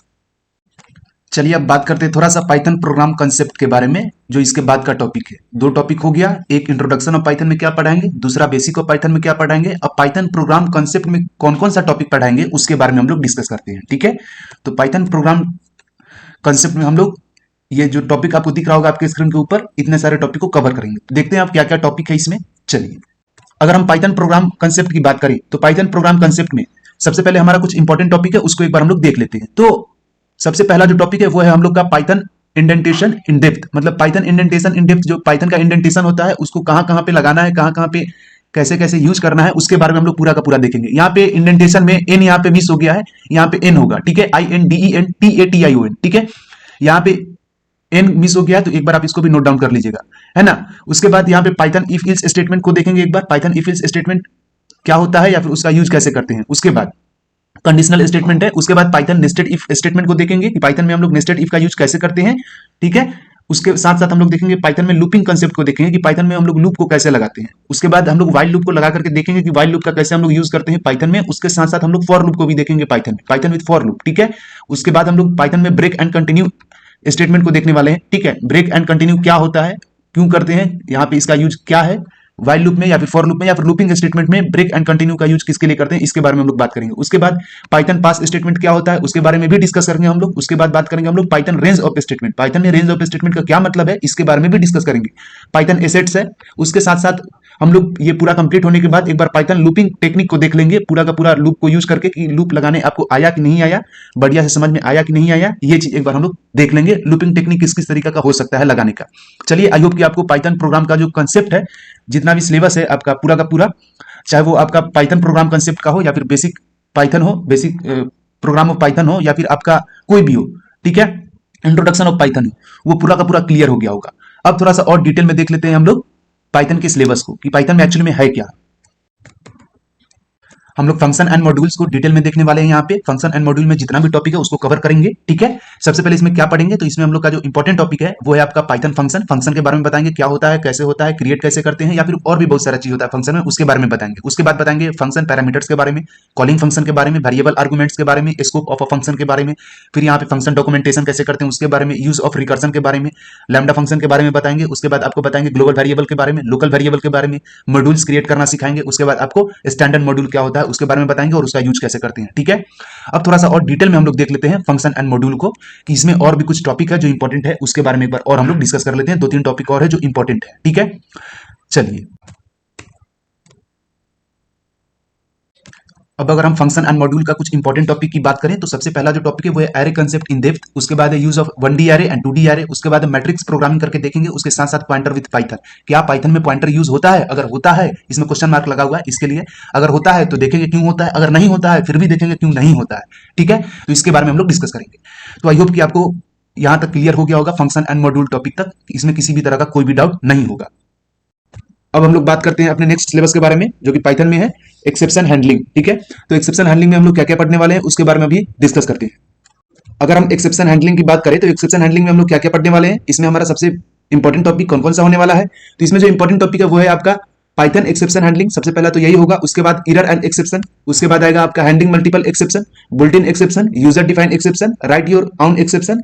चलिए अब बात करते हैं थोड़ा सा पाइथन प्रोग्राम कंसेप्ट के बारे में, जो इसके बाद का टॉपिक है। दो टॉपिक हो गया, एक इंट्रोडक्शन ऑफ पाइथन में क्या पढ़ाएंगे, दूसरा बेसिक ऑफ पाइथन में क्या पढ़ाएंगे। अब पाइथन प्रोग्राम कंसेप्ट में कौन कौन सा टॉपिक पढ़ाएंगे उसके बारे में हम लोग डिस्कस करते हैं, ठीक है। तो पाइथन प्रोग्राम कंसेप्ट में हम लोग ये जो टॉपिक आपको दिख रहा होगा आपके स्क्रीन के ऊपर, इतने सारे टॉपिक को कवर करेंगे। देखते हैं आप क्या क्या टॉपिक है इसमें। चलिए अगर हम पाइथन प्रोग्राम कंसेप्ट की बात करें तो पाइथन प्रोग्राम कंसेप्ट में सबसे पहले हमारा कुछ इंपॉर्टेंट टॉपिक है, उसको एक बार हम लोग देख लेते हैं। तो सबसे पहला जो टॉपिक है वो है हम लोग का पाइथन इंडेंटेशन इन डेप्थ, मतलब पाइथन इंडेंटेशन इन डेप्थ, जो पाइथन का इंडेंटेशन होता है उसको कहां कहां पे लगाना है, कहां कहां पे कैसे कैसे यूज करना है, उसके बारे में हम लोग पूरा का पूरा देखेंगे। यहाँ पे इंडेंटेशन में एन यहाँ पे मिस हो गया है, यहाँ पे एन होगा, ठीक है, INDENTATION, ठीक है, यहाँ पे एन मिस हो गया है तो एक बार आप इसको भी नोट डाउन कर लीजिएगा, है ना। उसके बाद यहाँ पे पाइथन इफ इल्स स्टेटमेंट को देखेंगे एक बार, पाइथन इफ इल्स स्टेटमेंट क्या होता है या फिर उसका यूज कैसे करते हैं। उसके बाद कंडीशनल स्टेटमेंट है, उसके बाद पाइथन नेस्टेड इफ स्टेटमेंट को देखेंगे कि पाइथन में हम लोग नेस्टेड इफ का यूज कैसे करते हैं, ठीक है। उसके साथ साथ हम लोग देखेंगे पाइथन में लूपिंग कंसेप्ट को देखेंगे कि पाइथन में हम लोग लूप को कैसे लगाते हैं। उसके बाद हम लोग वाइल लूप को लगा करके देखेंगे कि वाइल लूप का कैसे हम लोग यूज करते हैं पाइथन में। उसके साथ साथ हम लोग फॉर लूप को भी देखेंगे पाइथन में, पाइथन विद फॉर लूप, ठीक है। उसके बाद हम लोग पाइथन में ब्रेक एंड कंटिन्यू स्टेटमेंट को देखने वाले हैं, ठीक है। ब्रेक एंड कंटिन्यू क्या होता है, क्यों करते हैं, यहाँ पे इसका यूज क्या है, वाइल लूप में या फिर फॉर लूप में या फिर लूपिंग स्टेटमेंट में ब्रेक एंड कंटिन्यू का यूज किसके लिए करते हैं, इसके बारे में हम लोग बात करेंगे। उसके बाद पाइथन पास स्टेटमेंट क्या होता है उसके बारे में भी डिस्कस करेंगे हम लोग। उसके बाद बात करेंगे हम लोग Python range of statement, Python में रेंज ऑफ स्टेटमेंट का क्या मतलब है इसके बारे में भी डिस्कस करेंगे। पाइथन एसेट्स है, उसके साथ साथ हम लोग ये पूरा कंप्लीट होने के बाद एक बार पाइथन लूपिंग टेक्निक को देख लेंगे, पूरा का पूरा लूप को यूज करके कि लूप लगाने आपको आया कि नहीं आया, बढ़िया से समझ में आया कि नहीं आया, ये चीज एक बार हम लोग देख लेंगे। लूपिंग टेक्निक किस किस तरीका का हो सकता है लगाने का। चलिए आई होप कि आपको पाइथन प्रोग्राम का जो कंसेप्ट है, जितना भी सिलेबस है आपका पूरा का पूरा, चाहे वो आपका पाइथन प्रोग्राम कंसेप्ट का हो या फिर बेसिक पाइथन हो, बेसिक प्रोग्राम ऑफ पाइथन हो या फिर आपका कोई भी हो, ठीक है, इंट्रोडक्शन ऑफ पाइथन हो, वो पूरा का पूरा क्लियर हो गया होगा। अब थोड़ा सा और डिटेल में देख लेते हैं हम लोग पाइथन के सिलेबस को कि पाइथन में एक्चुअली में है क्या। हम लोग फंक्शन एंड मॉड्यूल्स को डिटेल में देखने वाले हैं। यहाँ पे फंक्शन एंड मॉड्यूल में जितना भी टॉपिक है उसको कवर करेंगे, ठीक है। सबसे पहले इसमें क्या पढ़ेंगे, तो इसमें हम लोग का जो इंपॉर्टेंट टॉपिक है वो है आपका पाइथन फंक्शन। फंक्शन के बारे में बताएंगे क्या होता है, कैसे होता है, क्रिएट कैसे करते हैं, या फिर और भी बहुत सारा चीज होता है फंक्शन में, उसके बारे में बताएंगे। उसके बाद बताएंगे फंक्शन पैरामीटर्स के बारे में, कॉलिंग फंक्शन के बारे में, वेरिएबल आर्गुमेंट्स के बारे में, स्कोप ऑफ अ फंक्शन के बारे में, फिर यहाँ पे फंक्शन डॉक्यूमेंटेशन कैसे करते हैं उसके बारे में, यूज ऑफ रिकर्सन के बारे में, लैम्डा फंक्शन के बारे में बताएंगे। उसके बाद आपको बताएंगे ग्लोबल वेरिएबल के बारे में, लोकल वेरिएबल के बारे में, मॉड्यूल्स क्रिएट करना सिखाएंगे। उसके बाद आपको स्टैंडर्ड मॉड्यूल क्या होता है उसके बारे में बताएंगे और उसका यूज कैसे करते हैं, ठीक है। अब थोड़ा सा और डिटेल में हम लोग देख लेते हैं फंक्शन एंड मॉड्यूल को कि इसमें और भी कुछ टॉपिक है जो इंपॉर्टेंट है, उसके बारे में एक बार और हम लोग डिस्कस कर लेते हैं। दो तीन टॉपिक और है जो इंपॉर्टेंट है, ठीक है। चलिए अब अगर हम फंक्शन एंड मॉड्यूल का कुछ इंपॉर्टेंट टॉपिक की बात करें तो सबसे पहला जो टॉपिक है वो है एरे कंसेप्ट इन डेप्थ। उसके बाद है use of 1D array and 2D array. उसके बाद मैट्रिक्स प्रोग्रामिंग करके देखेंगे। उसके साथ साथ पॉइंटर विद पाइथन, क्या पाइथन में पॉइंटर यूज होता है, अगर होता है, इसमें क्वेश्चन मार्क लगा हुआ है इसके लिए, अगर होता है तो देखेंगे क्यों होता है, अगर नहीं होता है फिर भी देखेंगे क्यों नहीं होता है, ठीक है। तो इसके बारे में हम लोग डिस्कस करेंगे। तो आई होप कि आपको यहां तक क्लियर हो गया होगा फंक्शन एंड मॉड्यूल टॉपिक तक, इसमें किसी भी तरह का कोई भी डाउट नहीं होगा। अब हम लोग बात करते हैं अपने नेक्स्ट सिलेबस के बारे में जो कि पाइथन में है, एक्सेप्शन हैंडलिंग, ठीक है। तो एक्सेप्शन हैंडलिंग में हम लोग क्या क्या पढ़ने वाले हैं उसके बारे में अभी डिस्कस करते हैं। अगर हम एक्सेप्शन हैंडलिंग की बात करें तो एक्सेप्शन हैंडलिंग में हम लोग क्या क्या पढ़ने वाले हैं, इसमें हमारा सबसे इंपॉर्टेंट टॉपिक कौन कौन सा होने वाला है। तो इसमें जो इंपॉर्टेंट टॉपिक है वो है आपका पाइथन एक्सेप्शन हैंडलिंग, सबसे पहला तो यही होगा। उसके बाद एरर एंड एक्सेप्शन, उसके बाद आएगा आपका handling multiple exception, built in exception, user defined exception, write your own exception,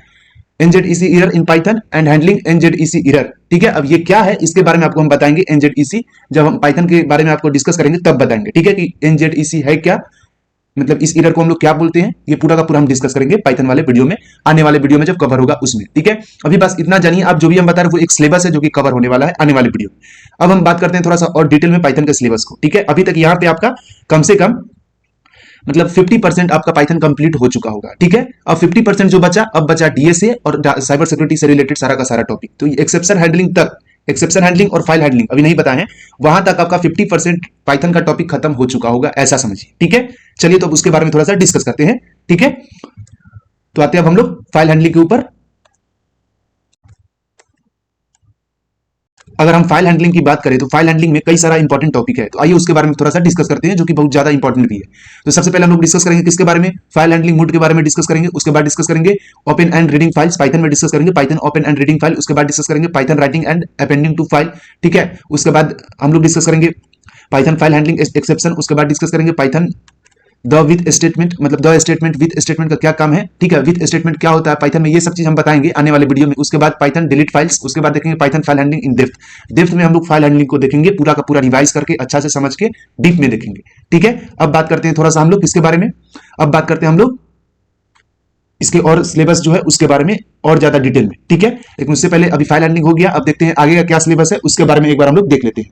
NZEC error in Python and handling NZEC error, ठीक है। अब ये क्या है इसके बारे में आपको हम बताएंगे NZEC, जब हम पाइथन के बारे में आपको डिस्कस करेंगे तब बताएंगे, ठीक है, कि NZEC है क्या, मतलब इस एरर को हम लोग क्या बोलते हैं, ये पूरा का पूरा हम डिस्कस करेंगे पाइथन वाले वीडियो में, आने वाले वीडियो में जब कवर होगा उसमें, ठीक है। अभी बस इतना जानिए, आप जो भी हम बता रहे हैं वो एक सिलेबस है जो कि कवर होने वाला है आने वाले वीडियो में। अब हम बात करते हैं थोड़ा सा और डिटेल में पाइथन के सिलेबस को, ठीक है। अभी तक यहाँ पे आपका कम से कम मतलब 50% आपका पाइथन कंप्लीट हो चुका होगा, ठीक है। अब 50% जो बचा, अब बचा DSA और साइबर सिक्योरिटी से रिलेटेड सारा का सारा टॉपिक। तो एक्सेप्शन हैंडलिंग तक एक्सेप्शन हैंडलिंग और फाइल हैंडलिंग अभी नहीं बताए हैं, वहां तक आपका 50% पाइथन का टॉपिक खत्म हो चुका होगा, ऐसा समझिए। ठीक है, चलिए तो अब उसके बारे में थोड़ा सा डिस्कस करते हैं। ठीक है, तो आते हैं अब हम लोग फाइल हैंडलिंग के ऊपर। अगर हम फाइल हैंडलिंग की बात करें तो फाइल हैंडलिंग में कई सारा इंपॉर्टेंट टॉपिक है, तो आइए उसके बारे में थोड़ा सा डिस्कस करते हैं, जो कि बहुत ज्यादा इंपॉर्टेंट भी है। तो सबसे पहले हम लोग डिस्कस करेंगे किसके बारे में, फाइल हैंडलिंग मोड के बारे में डिस्कस करेंगे। उसके बाद डिस्कस करेंगे open and reading files, Python में डिस्कस करेंगे Python open and reading file. उसके बाद डिस्कस करेंगे Python writing and appending to file. ठीक है, उसके बाद हम लोग डिस्कस करेंगे पाइथन फाइल हैंडलिंग एक्सेप्शन। उसके बाद डिस्कस करेंगे पाइथन द विथ स्टेटमेंट, मतलब द स्टेटमेंट विथ स्टेटमेंट का क्या काम है। ठीक है, विथ स्टेटमेंट क्या होता है पाइथन में, ये सब चीज हम बताएंगे आने वाले वीडियो में। उसके बाद पाइथन डिलीट फाइल्स, उसके बाद देखेंगे Python file handling in depth. Depth में हम लोग फाइल हैंडलिंग को देखेंगे पूरा का पूरा रिवाइज करके अच्छा से समझ के डीप में देखेंगे। ठीक है, अब बात करते हैं थोड़ा सा हम लोग किसके बारे में, अब बात करते हैं हम लोग इसके और सिलेबस जो है उसके बारे में और ज्यादा डिटेल में। ठीक है, लेकिन उससे पहले अभी फाइल हैंडलिंग हो गया, अब देखते हैं आगे का क्या सिलेबस है, उसके बारे में एक बार हम लोग देख लेते हैं।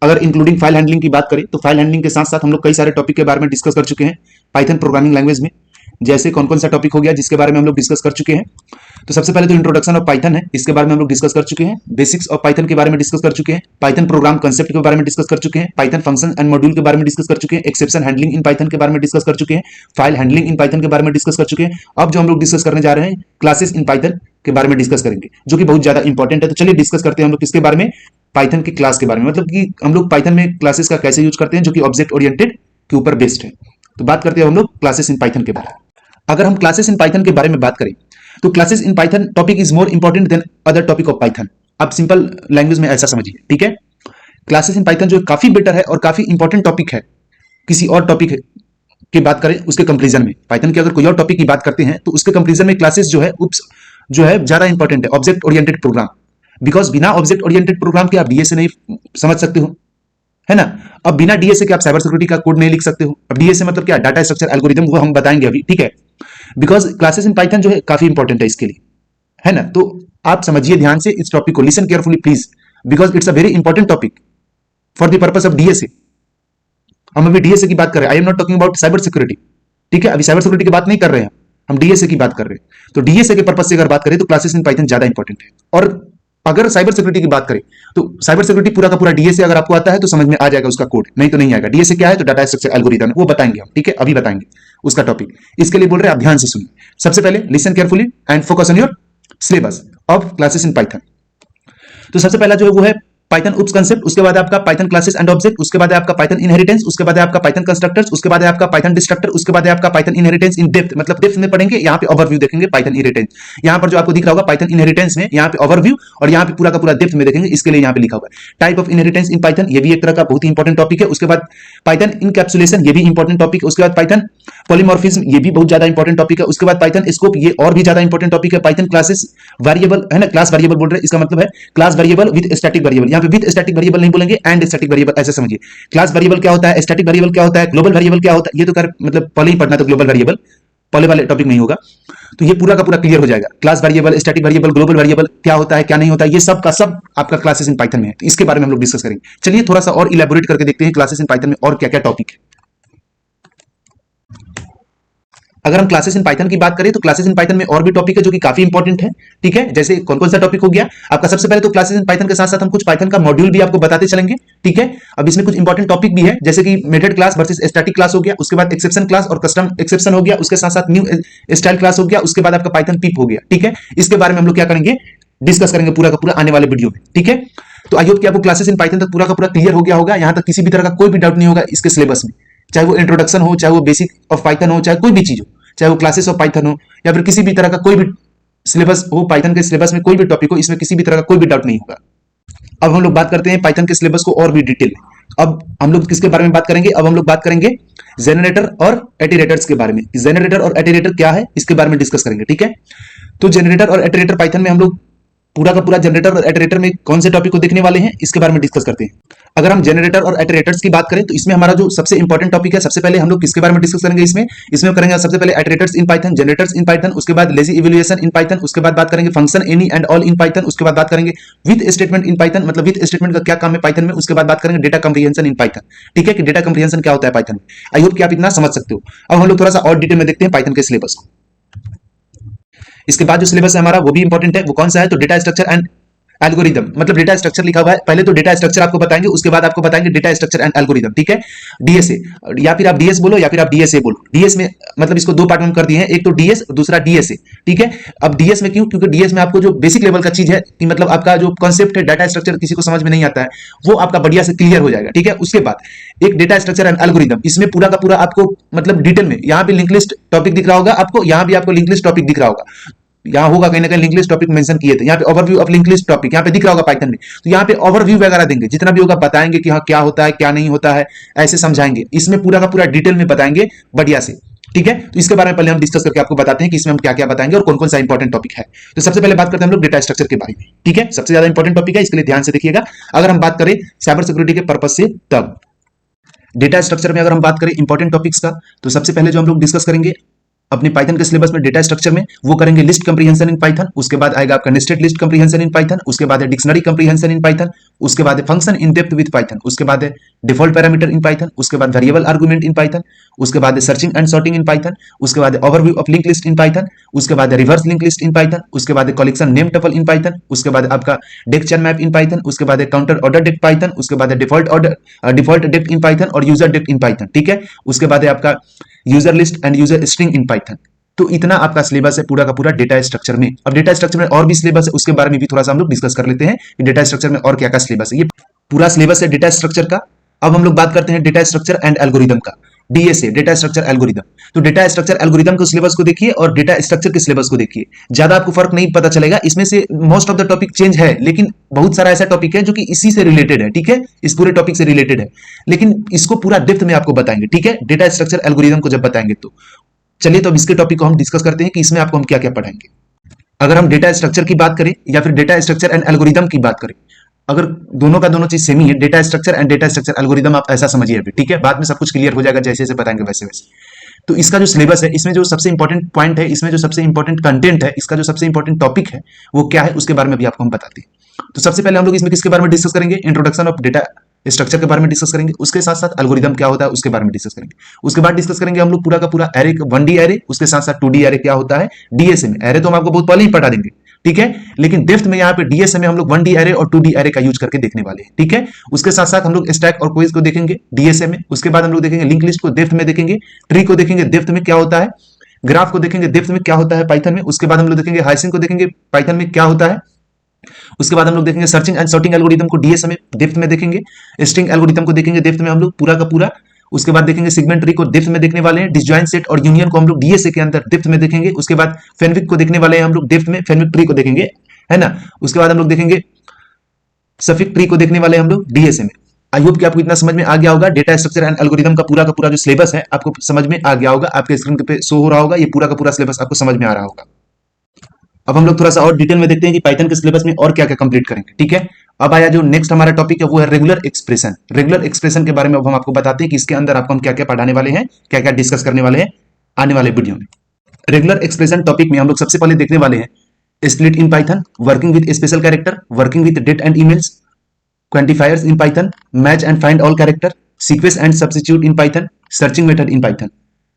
अगर इंक्लूडिंग फाइल हैंडलिंग की बात करें तो फाइल हैंडलिंग के साथ साथ हम लोग कई सारे टॉपिक के बारे में डिस्कस कर चुके हैं पाइथन प्रोग्रामिंग लैंग्वेज में। जैसे कौन कौन सा टॉपिक हो गया जिसके बारे में हम लोग डिस्कस कर चुके हैं, तो सबसे पहले तो इंट्रोडक्शन ऑफ पाइथन है, इसके बारे में हम लोग डिस्कस कर चुके हैं। बेसिक्स ऑफ पाइथन के बारे में डिस्कस कर चुके हैं। पाइथन प्रोग्राम कंसेप्ट के बारे में डिस्कस कर चुके हैं। पाइथन फंक्शन एंड मॉड्यूल के बारे में डिस्कस कर चुके हैं। एक्सेप्शन हैंडलिंग इन पाइथन के बारे में डिस्कस कर चुके हैं। फाइल हैंडलिंग इन पाइथन के बारे में डिस्कस कर चुके हैं। अब जो हम लोग डिस्कस करने जा रहे हैं क्लासेस इन पाइथन के बारे में डिस्कस करेंगे, जो कि बहुत ज्यादा इंपॉर्टेंट है। तो चलिए डिस्कस करते हैं हम लोग किसके बारे में, पाइथन की क्लास के बारे में, मतलब कि हम लोग पाइथन में क्लासेस का कैसे यूज करते हैं, जो कि ऑब्जेक्ट ओरिएंटेड के ऊपर बेस्ड है। तो बात करते हैं हम लोग क्लासेस इन पाइथन के बारे में। अगर हम क्लासेस इन पाइथन के बारे में बात करें तो classes in Python topic is more important than other topic of Python. आप सिंपल लैंग्वेज में ऐसा समझिए। ठीक है, क्लासेस इन पाइथन जो काफी बेटर है और काफी इंपॉर्टेंट टॉपिक है किसी और टॉपिक की बात करें उसके कंपेरिजन में। पाइथन के अगर कोई और टॉपिक की बात करते हैं तो उसके कंपेरिजन में क्लासेस जो है जो है ज्यादा इंपॉर्टेंट है, ऑब्जेक्ट ओरिएंटेड प्रोग्राम। बिकॉज बिना ऑब्जेक्ट ओरिएंटेड प्रोग्राम के आप डीएसए नहीं समझ सकते हो, है ना। अब बिना डीएसए के आप साइबर सिक्योरिटी का कोड नहीं लिख सकते हो। अब डीएसए मतलब क्या, डाटा स्ट्रक्चर एल्गोरिदम, वो हम बताएंगे अभी। ठीक है, बिकॉज क्लासेस इन पाइथन जो है काफी इंपॉर्टेंट है इसके लिए, है ना। तो आप समझिए ध्यान से इस टॉपिक को, listen carefully please, because it's a very important topic for the purpose of DSA. हम अभी डीएसए की बात कर रहे हैं, I am not talking about cyber security. ठीक है, अभी साइबर सिक्योरिटी की बात नहीं कर रहे हैं, हम डीएसए की बात कर रहे हैं। तो डीएसए के पर्पस से अगर बात करें तो क्लासेस इन पाइथन ज्यादा इंपॉर्टेंट है। और अगर साइबर सिक्योरिटी की बात करें तो साइबर सिक्योरिटी पूरा का पूरा डीएसए अगर आपको आता है तो समझ में आ जाएगा उसका कोड, नहीं तो नहीं आएगा। डीएसए क्या है, तो डाटा स्ट्रक्चर एल्गोरिदम, वो बताएंगे हम। ठीक है, अभी बताएंगे उसका टॉपिक। इसके लिए बोल रहे हैं आप ध्यान से सुनिए। सबसे पहले listen carefully and focus on your syllabus of classes in Python. तो सबसे पहला जो है वो है पाइथन उप्स कंसेप्ट, उसके बाद आपका पाइथन क्लासेस एंड ऑब्जेक्ट, उसके बाद है आपका पाइथन इनहेरिटेंस, उसके बाद है आपका पाइथन कंस्ट्रक्टर्स, उसके बाद है आपका पाइथन डिस्ट्रक्टर, उसके बाद है आपका पाइथन इनहेरिटेंस इन डेप्थ, मतलब डेप्थ में पढ़ेंगे। यहाँ पे ओवरव्यू देखेंगे पाइथन इनहेरिटेंस, यहाँ पर जो आपको दिख रहा होगा पाइथन इनहेरिटेंस में, यहाँ पे ओवरव्यू, और यहाँ पे पूरा का पूरा डेप्थ में देखेंगे, इसके लिए यहाँ पे लिखा हुआ है type of inheritance in Python, ये भी एक तरह का बहुत ही इंपॉर्टेंट टॉपिक है। उसके बाद पाइथन इनकैप्सुलेशन, ये भी इंपॉर्टेंट टॉपिक है। उसके बाद पाइथन पॉलीमॉर्फिज्म, ये भी बहुत ज्यादा इंपॉर्टेंट टॉपिक है। उसके बाद पाइथन स्कोप, ये और भी ज्यादा इंपॉर्टेंट टॉपिक है। पाइथन क्लासेस वेरिएबल, है ना, क्लास वेरिएबल बोल रहे हैं, इसका मतलब है class variable with static variable. यहाँ पे विद स्टैटिक वेरिएबल नहीं बोलेंगे, एंड स्टैटिक वेरिएबल ऐसे समझिए। क्लास वेरिएबल क्या होता है, स्टैटिक वेरिएबल क्या होता है, ग्लोबल वेरिएबल क्या होता है, ये तो कर मतलब पहले ही पढ़ना, तो ग्लोबल वेरिएबल पहले वाले टॉपिक नहीं होगा, तो ये पूरा का पूरा क्लियर हो जाएगा। Class variable, static variable, global variable क्या होता है क्या नहीं होता है, ये सब का सब आपका क्लासेस इन पाइथन में है। तो इसके बारे में हम लोग डिस्कस करेंगे। चलिए थोड़ा सा और इलेबोरेट करके देखते हैं क्लासेस इन पाइथन में और क्या क्या टॉपिक है। अगर हम क्लासेस इन पाइथन की बात करें तो क्लासेस इन पाइथन में और भी टॉपिक है जो कि काफी इंपॉर्टेंट है। ठीक है, जैसे कौन कौन सा टॉपिक हो गया आपका, सबसे पहले तो क्लासेस इन पाइथन के साथ साथ हम कुछ पाइथन का मॉड्यूल भी आपको बताते चलेंगे। ठीक है, अब इसमें कुछ इंपॉर्टेंट टॉपिक भी है, जैसे कि method class versus static class हो गया, उसके बाद एक्सेप्शन क्लास और कस्टम एक्सेप्शन हो गया, उसके साथ साथ न्यू स्टाइल क्लास हो गया, उसके बाद आपका पाइथन पिप हो गया। ठीक है, इसके बारे में हम लोग क्या करेंगे, डिस्कस करेंगे पूरा का पूरा आने वाले वीडियो में। ठीक है, तो आई होप कि आपको क्लासेस इन पाइथन तक पूरा का पूरा क्लियर हो गया होगा। यहां तक किसी भी तरह का कोई भी डाउट नहीं होगा इसके सिलेबस में, चाहे वो इंट्रोडक्शन हो, चाहे वो बेसिक ऑफ पाइथन हो, चाहे कोई भी चीज हो, चाहे वो क्लासेस ऑफ पाइथन हो या फिर किसी भी तरह का कोई भी सिलेबस हो, पाइथन के सिलेबस में कोई भी टॉपिक हो, इसमें किसी भी तरह का कोई भी डाउट नहीं होगा। अब हम लोग बात करते हैं पाइथन के सिलेबस को और भी डिटेल में। अब हम लोग किसके बारे में बात करेंगे, अब हम लोग बात करेंगे जेनरेटर और एटिरेटर्स के बारे में। जेनरेटर और एटिरेटर क्या है इसके बारे में डिस्कस करेंगे। ठीक है, तो जेनरेटर और एटिरेटर पाइथन में हम लोग पूरा का पूरा जनरेटर और एटरेटर में कौन से टॉपिक को देखने वाले हैं इसके बारे में डिस्कस करते हैं। अगर हम जनरेटर और एटरेटर्स की बात करें तो इसमें हमारा जो सबसे इंपॉर्टेंट टॉपिक है, सबसे पहले हम लोग किसके बारे में डिस्कस करेंगे, इसमें करेंगे सबसे पहले iterators in Python, generators in Python, उसके बाद लेजी इवैल्यूएशन इन पाइथन, उसके बाद बात करेंगे function any and all in Python, उसके बाद बात करेंगे विद स्टेटमेंट इन पाइथन, मतलब विद स्टेटमेंट का क्या काम है पाइथन में, उसके बाद बात करेंगे डेटा कंप्रीहेंशन इन पाइथन। ठीक है, कि डेटा कंप्रीहेंशन क्या होता है पाइथन में। आई होप कि आप इतना समझ सकते हो। अब हम लोग थोड़ा सा और डिटेल में देखते हैं पाइथन के सिलेबस को। इसके बाद जो सिलेबस है हमारा वो भी इंपॉर्टेंट है, वो कौन सा है, तो डेटा स्ट्रक्चर एंड एल्गोरिदम मतलब डेटा स्ट्रक्चर लिखा हुआ है, पहले तो डेटा स्ट्रक्चर आपको बताएंगे, उसके बाद आपको बताएंगे डेटा स्ट्रक्चर एंड एल्गोरिदम, ठीक है। डीएसए, या फिर आप डीएस बोलो या फिर आप डीएसए बोलो। डीएस में मतलब इसको दो पार्ट में कर दिए हैं, एक तो डीएस, दूसरा डीएसए, ठीक है। अब डीएस में क्यों? क्योंकि डीएस में आपको जो बेसिक लेवल का चीज है कि मतलब आपका जो कॉन्सेप्ट है डाटा स्ट्रक्चर किसी को समझ में नहीं आता है, वो आपका बढ़िया से क्लियर हो जाएगा, ठीक है। उसके बाद एक डेटा स्ट्रक्चर एंड एल्गोरिदम, इसमें पूरा का पूरा आपको मतलब डिटेल में, यहाँ पे लिंक लिस्ट टॉपिक दिख रहा होगा आपको, यहाँ भी आपको लिंक लिस्ट टॉपिक दिख रहा होगा, यहाँ होगा कहीं ना कहीं लिंक लिस्ट टॉपिक मेंशन किए थे, यहाँ पे overview of link list topic यहाँ पे दिख रहा होगा पाइथन में, तो यहाँ पे ओवरव्यू वगैरह देंगे, जितना भी होगा बताएंगे कि हाँ क्या होता है क्या नहीं होता है, ऐसे समझाएंगे, इसमें पूरा का पूरा डिटेल में बताएंगे बढ़िया से, ठीक है। तो इसके बारे में पहले हम डिस्कस करके आपको बताते हैं कि इसमें हम क्या क्या बताएंगे और कौन कौन सा इंपॉर्टेंट टॉपिक है। तो सबसे पहले बात करते हैं हम लोग डेटा स्ट्रक्चर के बारे में, ठीक है। सबसे ज्यादा इंपॉर्टेंट टॉपिक है, इसके लिए ध्यान से देखिएगा। अगर हम बात करें साइबर सिक्योरिटी के पर्पज से, तब डेटा स्ट्रक्चर में अगर हम बात करें इंपॉर्टेंट टॉपिक्स का, तो सबसे पहले जो हम लोग डिस्कस करेंगे अपने पाइथन के सिलेबस में डेटा स्ट्रक्चर में, वो करेंगे लिस्ट कंप्रीहेंशन इन पाइथन, उसके बाद आएगा आपका नेस्टेड लिस्ट कंप्रीहेंशन इन पाइथन, उसके बाद है डिक्शनरी कंप्रीहेंशन इन पाइथन, उसके बाद है function in depth with Python, उसके बाद है डिफॉल्ट पैरामीटर इन पाइथन, उसके बाद वेरिएबल आर्गुमेंट इन पाइथन, उसके बाद है searching and sorting in Python, उसके बाद है overview of link list in Python, उसके बाद है रिवर्स लिंक लिस्ट इन पाइथन, उसके बाद है कलेक्शन नेम टपल इन पाइथन, उसके बाद आपका डेक चेन मैप इन पाइथन, उसके बाद है काउंटर ऑर्डर डेक पाइथन, उसके बाद है डिफॉल्ट डेक इन पाइथन और यूजर डेक इन पाइथन, ठीक है। उसके बाद है आपका user list and user string in Python. तो इतना आपका सिलेबस है पूरा का पूरा डेटा स्ट्रक्चर में। अब डेटा स्ट्रक्चर में और भी सिलेबस है, उसके बारे में भी थोड़ा सा हम लोग डिस्कस कर लेते हैं कि डेटा स्ट्रक्चर में और क्या क्या सिलेबस है। ये पूरा सिलेबस है डेटा स्ट्रक्चर का। अब हम लोग बात करते हैं डेटा स्ट्रक्चर एंड एल्गोरिदम का, डीएसए, डेटा स्ट्रक्चर एल्गोरिदम। तो डेटा स्ट्रक्चर एल्गोरिदम के सिलेबस को देखिए और डेटा स्ट्रक्चर के सिलेबस को देखिए, ज्यादा आपको फर्क नहीं पता चलेगा। इसमें से most of the topic change है, लेकिन बहुत सारा ऐसा टॉपिक है जो कि इसी से रिलेटेड है, ठीक है, इस पूरे टॉपिक से रिलेटेड है, लेकिन इसको पूरा डेप्थ में आपको बताएंगे, ठीक है, डेटा स्ट्रक्चर एल्गोरिदम को जब बताएंगे तो। चलिए तो अब इसके टॉपिक को हम डिस्कस करते हैं कि इसमें आपको हम क्या क्या पढ़ाएंगे। अगर हम डेटा स्ट्रक्चर की बात करें या फिर डेटा स्ट्रक्चर एंड एल्गोरिदम की बात करें, अगर दोनों का दोनों चीज सेम ही है, data structure and data structure algorithm, आप ऐसा समझिए अभी, ठीक है, बाद में सब कुछ क्लियर हो जाएगा जैसे जैसे बताएंगे वैसे वैसे। तो इसका जो सिलेबस है, इसमें जो सबसे इंपॉर्टेंट पॉइंट है, इसमें जो सबसे इंपॉर्टेंट कंटेंट है, इसका जो सबसे इंपॉर्टेंट टॉपिक है वो क्या है, उसके बारे में भी आपको हम बताते हैं। तो सबसे पहले हम लोग इसमें किसके बारे में डिस्कस करेंगे, इंट्रोडक्शन ऑफ डेटा स्ट्रक्चर के बारे में डिस्कस करेंगे, उसके साथ साथ एल्गोरिदम क्या होता है उसके बारे में डिस्कस करेंगे। उसके बाद डिस्कस करेंगे हम लोग पूरा का पूरा एरे, 1D एरे, उसके साथ साथ 2D एरे क्या होता है डीएसए में। एरे तो हम आपको बहुत पहले ही पढ़ा देंगे, ठीक है, लेकिन डेप्थ में यहाँ पे डीएसए में हम लोग 1D एरे और 2D एरे का यूज करके देखने वाले हैं, ठीक है। उसके साथ साथ हम लोग स्टैक और क्वेरी को देखेंगे डीएसए में। उसके बाद हम लोग देखेंगे लिंक लिस्ट को डेप्थ में देखेंगे, ट्री को देखेंगे डेप्थ में क्या होता है, ग्राफ को देखेंगे डेप्थ में क्या होता है पाइथन में। उसके बाद हम लोग देखेंगे हाइसिंग को देखेंगे पाइथन में क्या होता है। उसके बाद हम लोग देखेंगे सर्चिंग एंड सॉर्टिंग एल्गोरिदम को डीएसए में डेप्थ में देखेंगे, स्ट्रिंग एल्गोरिदम को देखेंगे डेप्थ में हम लोग पूरा का पूरा। उसके बाद देखेंगे सेगमेंट ट्री को डेप्थ में देखने वाले हैं, डिसजॉइंट सेट और यूनियन को हम लोग डीएसए के अंदर डेप्थ में देखेंगे। उसके बाद फेनविक को देखने वाले हैं हम लोग डेप्थ में, फेनविक ट्री को देखेंगे, है ना। उसके बाद हम लोग देखेंगे सफिक ट्री को देखने वाले हैं हम लोग डीएसए में। आई होप कि आपको इतना समझ में आ गया होगा। डेटा स्ट्रक्चर एंड एल्गोरिदम का पूरा जो सिलेबस है आपको समझ में आ गया होगा, आपके स्क्रीन पे शो हो रहा होगा, ये पूरा का पूरा सिलेबस आपको समझ में आ रहा होगा। अब हम लोग थोड़ा सा और डिटेल में देखते हैं कि पाइथन के सिलेबस में और क्या क्या कंप्लीट करेंगे, ठीक है। अब आया जो नेक्स्ट हमारा टॉपिक है वो है रेगुलर एक्सप्रेशन। रेगुलर एक्सप्रेशन के बारे में अब हम आपको बताते हैं कि इसके अंदर आपको हम क्या क्या पढ़ाने वाले हैं, क्या क्या डिस्कस करने वाले हैं आने वाले वीडियो में। रेगुलर एक्सप्रेशन टॉपिक में हम लोग सबसे पहले देखने वाले हैं split in Python, working with special character, working with date and emails, quantifiers in Python, match and find all character, sequence and substitute in Python, searching method in Python.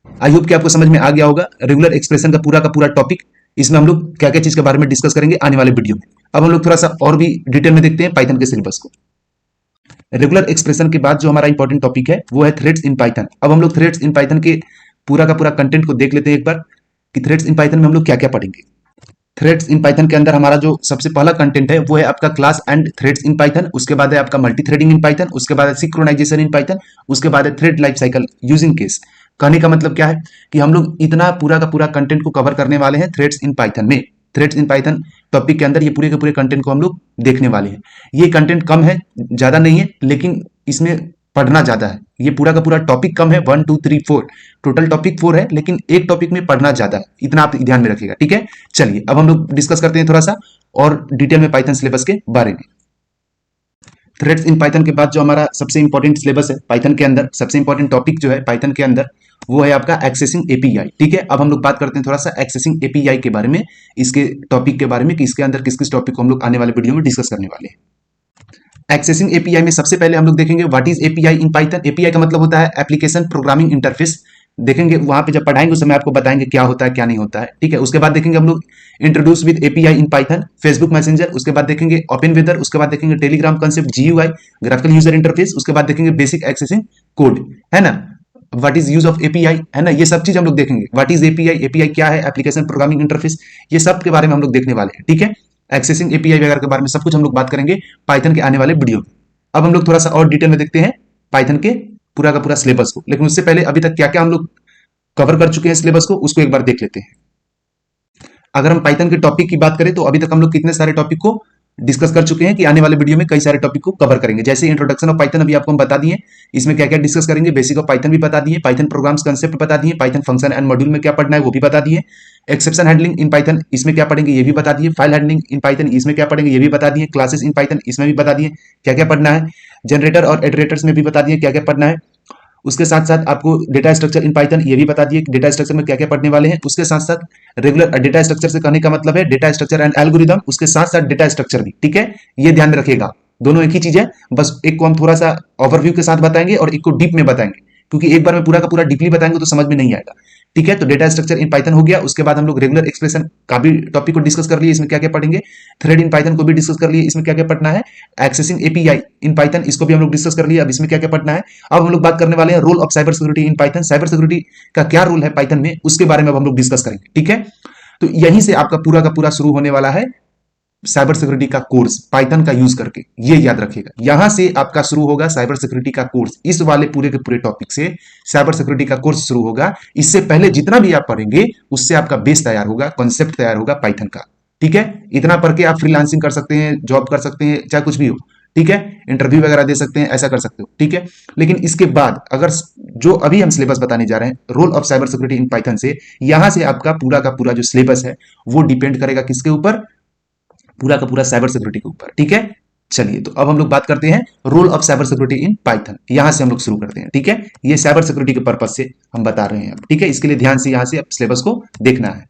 I hope कि आपको समझ में आ गया होगा रेगुलर एक्सप्रेशन का पूरा टॉपिक। इसमें हम लोग क्या क्या चीज के बारे में डिस्कस करेंगे आने वाले वीडियो में। अब हम लोग थोड़ा सा और भी डिटेल में देखते हैं पाइथन के सिलेबस को। रेगुलर एक्सप्रेशन के बाद जो हमारा इंपॉर्टेंट टॉपिक है वो है थ्रेड्स इन पाइथन। अब हम लोग थ्रेड्स इन पाइथन के पूरा का पूरा कंटेंट को देख लेते हैं एक बार कि थ्रेड्स इन पाइथन में हम लोग क्या क्या पढ़ेंगे। थ्रेड्स इन पाइथन के अंदर हमारा जो सबसे पहला कंटेंट है वो है आपका class and threads in Python. उसके बाद है आपका मल्टी थ्रेडिंग इन पाइथन, उसके बाद है सिंक्रोनाइजेशन इन पाइथन, उसके बाद है thread life cycle using case. कहने का मतलब क्या है कि हम लोग इतना पूरा का पूरा कंटेंट को कवर करने वाले हैं थ्रेड्स इन पाइथन में। थ्रेड्स इन पाइथन टॉपिक के अंदर ये पूरे के पूरे कंटेंट को हम लोग देखने वाले हैं। ये कंटेंट कम है, ज्यादा नहीं है, लेकिन इसमें पढ़ना ज्यादा है। ये पूरा का पूरा टॉपिक कम है, 1 2 3 4 टोटल टॉपिक 4 है, लेकिन एक टॉपिक में पढ़ना ज्यादा है, इतना आप ध्यान में रखिएगा, ठीक है। चलिए अब हम लोग डिस्कस करते हैं थोड़ा सा और डिटेल में पाइथन सिलेबस के बारे में। थ्रेड्स इन पाइथन के बाद जो हमारा सबसे इंपॉर्टेंट सिलेबस है पाइथन के अंदर, सबसे इंपॉर्टेंट टॉपिक जो है पाइथन के अंदर वो है आपका एक्सेसिंग एपीआई, ठीक है। अब हम लोग बात करते हैं थोड़ा सा एक्सेसिंग एपीआई के बारे में, इसके टॉपिक के बारे में कि इसके अंदर किस किस टॉपिक को हम लोग आने वाले वीडियो में डिस्कस करने वाले हैं। एक्सेसिंग एपीआई में सबसे पहले हम लोग देखेंगे what is API in Python. API का मतलब होता है एप्लीकेशन प्रोग्रामिंग इंटरफेस। देखेंगे वहां पे जब पढ़ाएंगे उस समय आपको बताएंगे क्या होता है क्या नहीं होता है, ठीक है। उसके बाद देखेंगे हम लोग introduce with API in Python, Facebook messenger, उसके बाद देखेंगे ओपन वेदर, उसके बाद देखेंगे Telegram concept, GUI, graphical user interface, उसके बाद देखेंगे बेसिक एक्सेसिंग कोड, है ना, what is use of API, है ना, ये सब चीज हम लोग देखेंगे। व्हाट इज एपीआई, एपीआई क्या है, एप्लीकेशन प्रोग्रामिंग इंटरफेस, ये सब के बारे में हम लोग देखने वाले हैं, ठीक है। एक्सेसिंग एपीआई वगैरह के बारे में सब कुछ हम लोग बात करेंगे पाइथन के आने वाले वीडियो में। अब हम लोग थोड़ा सा और डिटेल में देखते हैं पाइथन के पूरा का पूरा सिलेबस को, लेकिन उससे पहले अभी तक क्या क्या हम लोग कवर कर चुके हैं सिलेबस को, उसको एक बार देख लेते हैं। अगर हम पाइथन के टॉपिक की बात करें तो अभी तक हम लोग कितने सारे टॉपिक को डिस्कस कर चुके हैं कि आने वाले वीडियो में कई सारे टॉपिक को कवर करेंगे। जैसे इंट्रोडक्शन ऑफ पाइथन अभी आपको हम बता दिए, इसमें क्या क्या डिस्कस करेंगे, बेसिक ऑफ पाइथन भी बता दिए, पाइथन प्रोग्राम्स कंसेप्ट बता दिए, पाइथन फंक्शन एंड मॉड्यूल में क्या पढ़ना है वो भी बता दिए, एक्सेप्शन हैंडलिंग इन पाइथन इसमें क्या पढ़ेंगे ये भी बता दिए, फाइल हैंडलिंग इन पाइथन इसमें क्या पढ़ेंगे ये भी बता दिए, क्लासेस इन पाइथन इसमें भी बता दिए क्या क्या पढ़ना है, जनरेटर और इटरेटर्स में भी बता दिए क्या क्या पढ़ना है। उसके साथ साथ आपको डेटा स्ट्रक्चर इन पाइथन ये भी बता दिए कि डेटा स्ट्रक्चर में क्या क्या पढ़ने वाले हैं। उसके साथ साथ रेगुलर डेटा स्ट्रक्चर से कहने का मतलब है डेटा स्ट्रक्चर एंड एल्गोरिदम, उसके साथ साथ डेटा स्ट्रक्चर भी, ठीक है, ये ध्यान में रखिएगा, दोनों एक ही चीज है, बस एक को हम थोड़ा सा ओवरव्यू के साथ बताएंगे और एक को डीप में बताएंगे, क्योंकि एक बार में पूरा का पूरा डीपली बताएंगे तो समझ में नहीं आएगा, ठीक है। तो डेटा स्ट्रक्चर इन पाइथन हो गया। उसके बाद हम लोग रेगुलर एक्सप्रेशन का भी टॉपिक को डिस्कस कर लिए, इसमें क्या क्या पढ़ेंगे, थ्रेड इन पाइथन को भी डिस्कस कर लिए, इसमें क्या क्या पढ़ना है, एक्सेसिंग एपीआई इन पाइथन इसको भी हम लोग डिस्कस कर लिए, अब इसमें क्या क्या पढ़ना है। अब हम लोग बात करने वाले हैं role of cyber security in Python, cyber security का क्या रोल है पाइथन में, उसके बारे में अब हम लोग डिस्कस करेंगे, ठीक है। तो यहीं से आपका पूरा का पूरा शुरू होने वाला है साइबर सिक्योरिटी का कोर्स पाइथन का यूज करके, ये याद रखिएगा, यहां से आपका शुरू होगा साइबर सिक्योरिटी का कोर्स, इस वाले पूरे के पूरे टॉपिक से साइबर सिक्योरिटी का कोर्स शुरू होगा। इससे पहले जितना भी आप पढ़ेंगे उससे आपका बेस तैयार होगा, कॉन्सेप्ट तैयार होगा पाइथन का, ठीक है। इतना पढ़ के आप फ्रीलांसिंग कर सकते हैं, जॉब कर सकते हैं, चाहे कुछ भी हो, ठीक है, इंटरव्यू वगैरह दे सकते हैं, ऐसा कर सकते हो, ठीक है। लेकिन इसके बाद अगर जो अभी हम सिलेबस बताने जा रहे हैं role of cyber security in Python से, यहां से आपका पूरा का पूरा जो सिलेबस है वो डिपेंड करेगा किसके ऊपर, पूरा का पूरा साइबर सिक्योरिटी के ऊपर, ठीक है। चलिए तो अब हम लोग बात करते हैं role of cyber security in Python, यहां से हम लोग शुरू करते हैं, ठीक है। ये साइबर सिक्योरिटी के पर्पज से हम बता रहे हैं, ठीक है, इसके लिए ध्यान से यहां से सिलेबस को देखना है।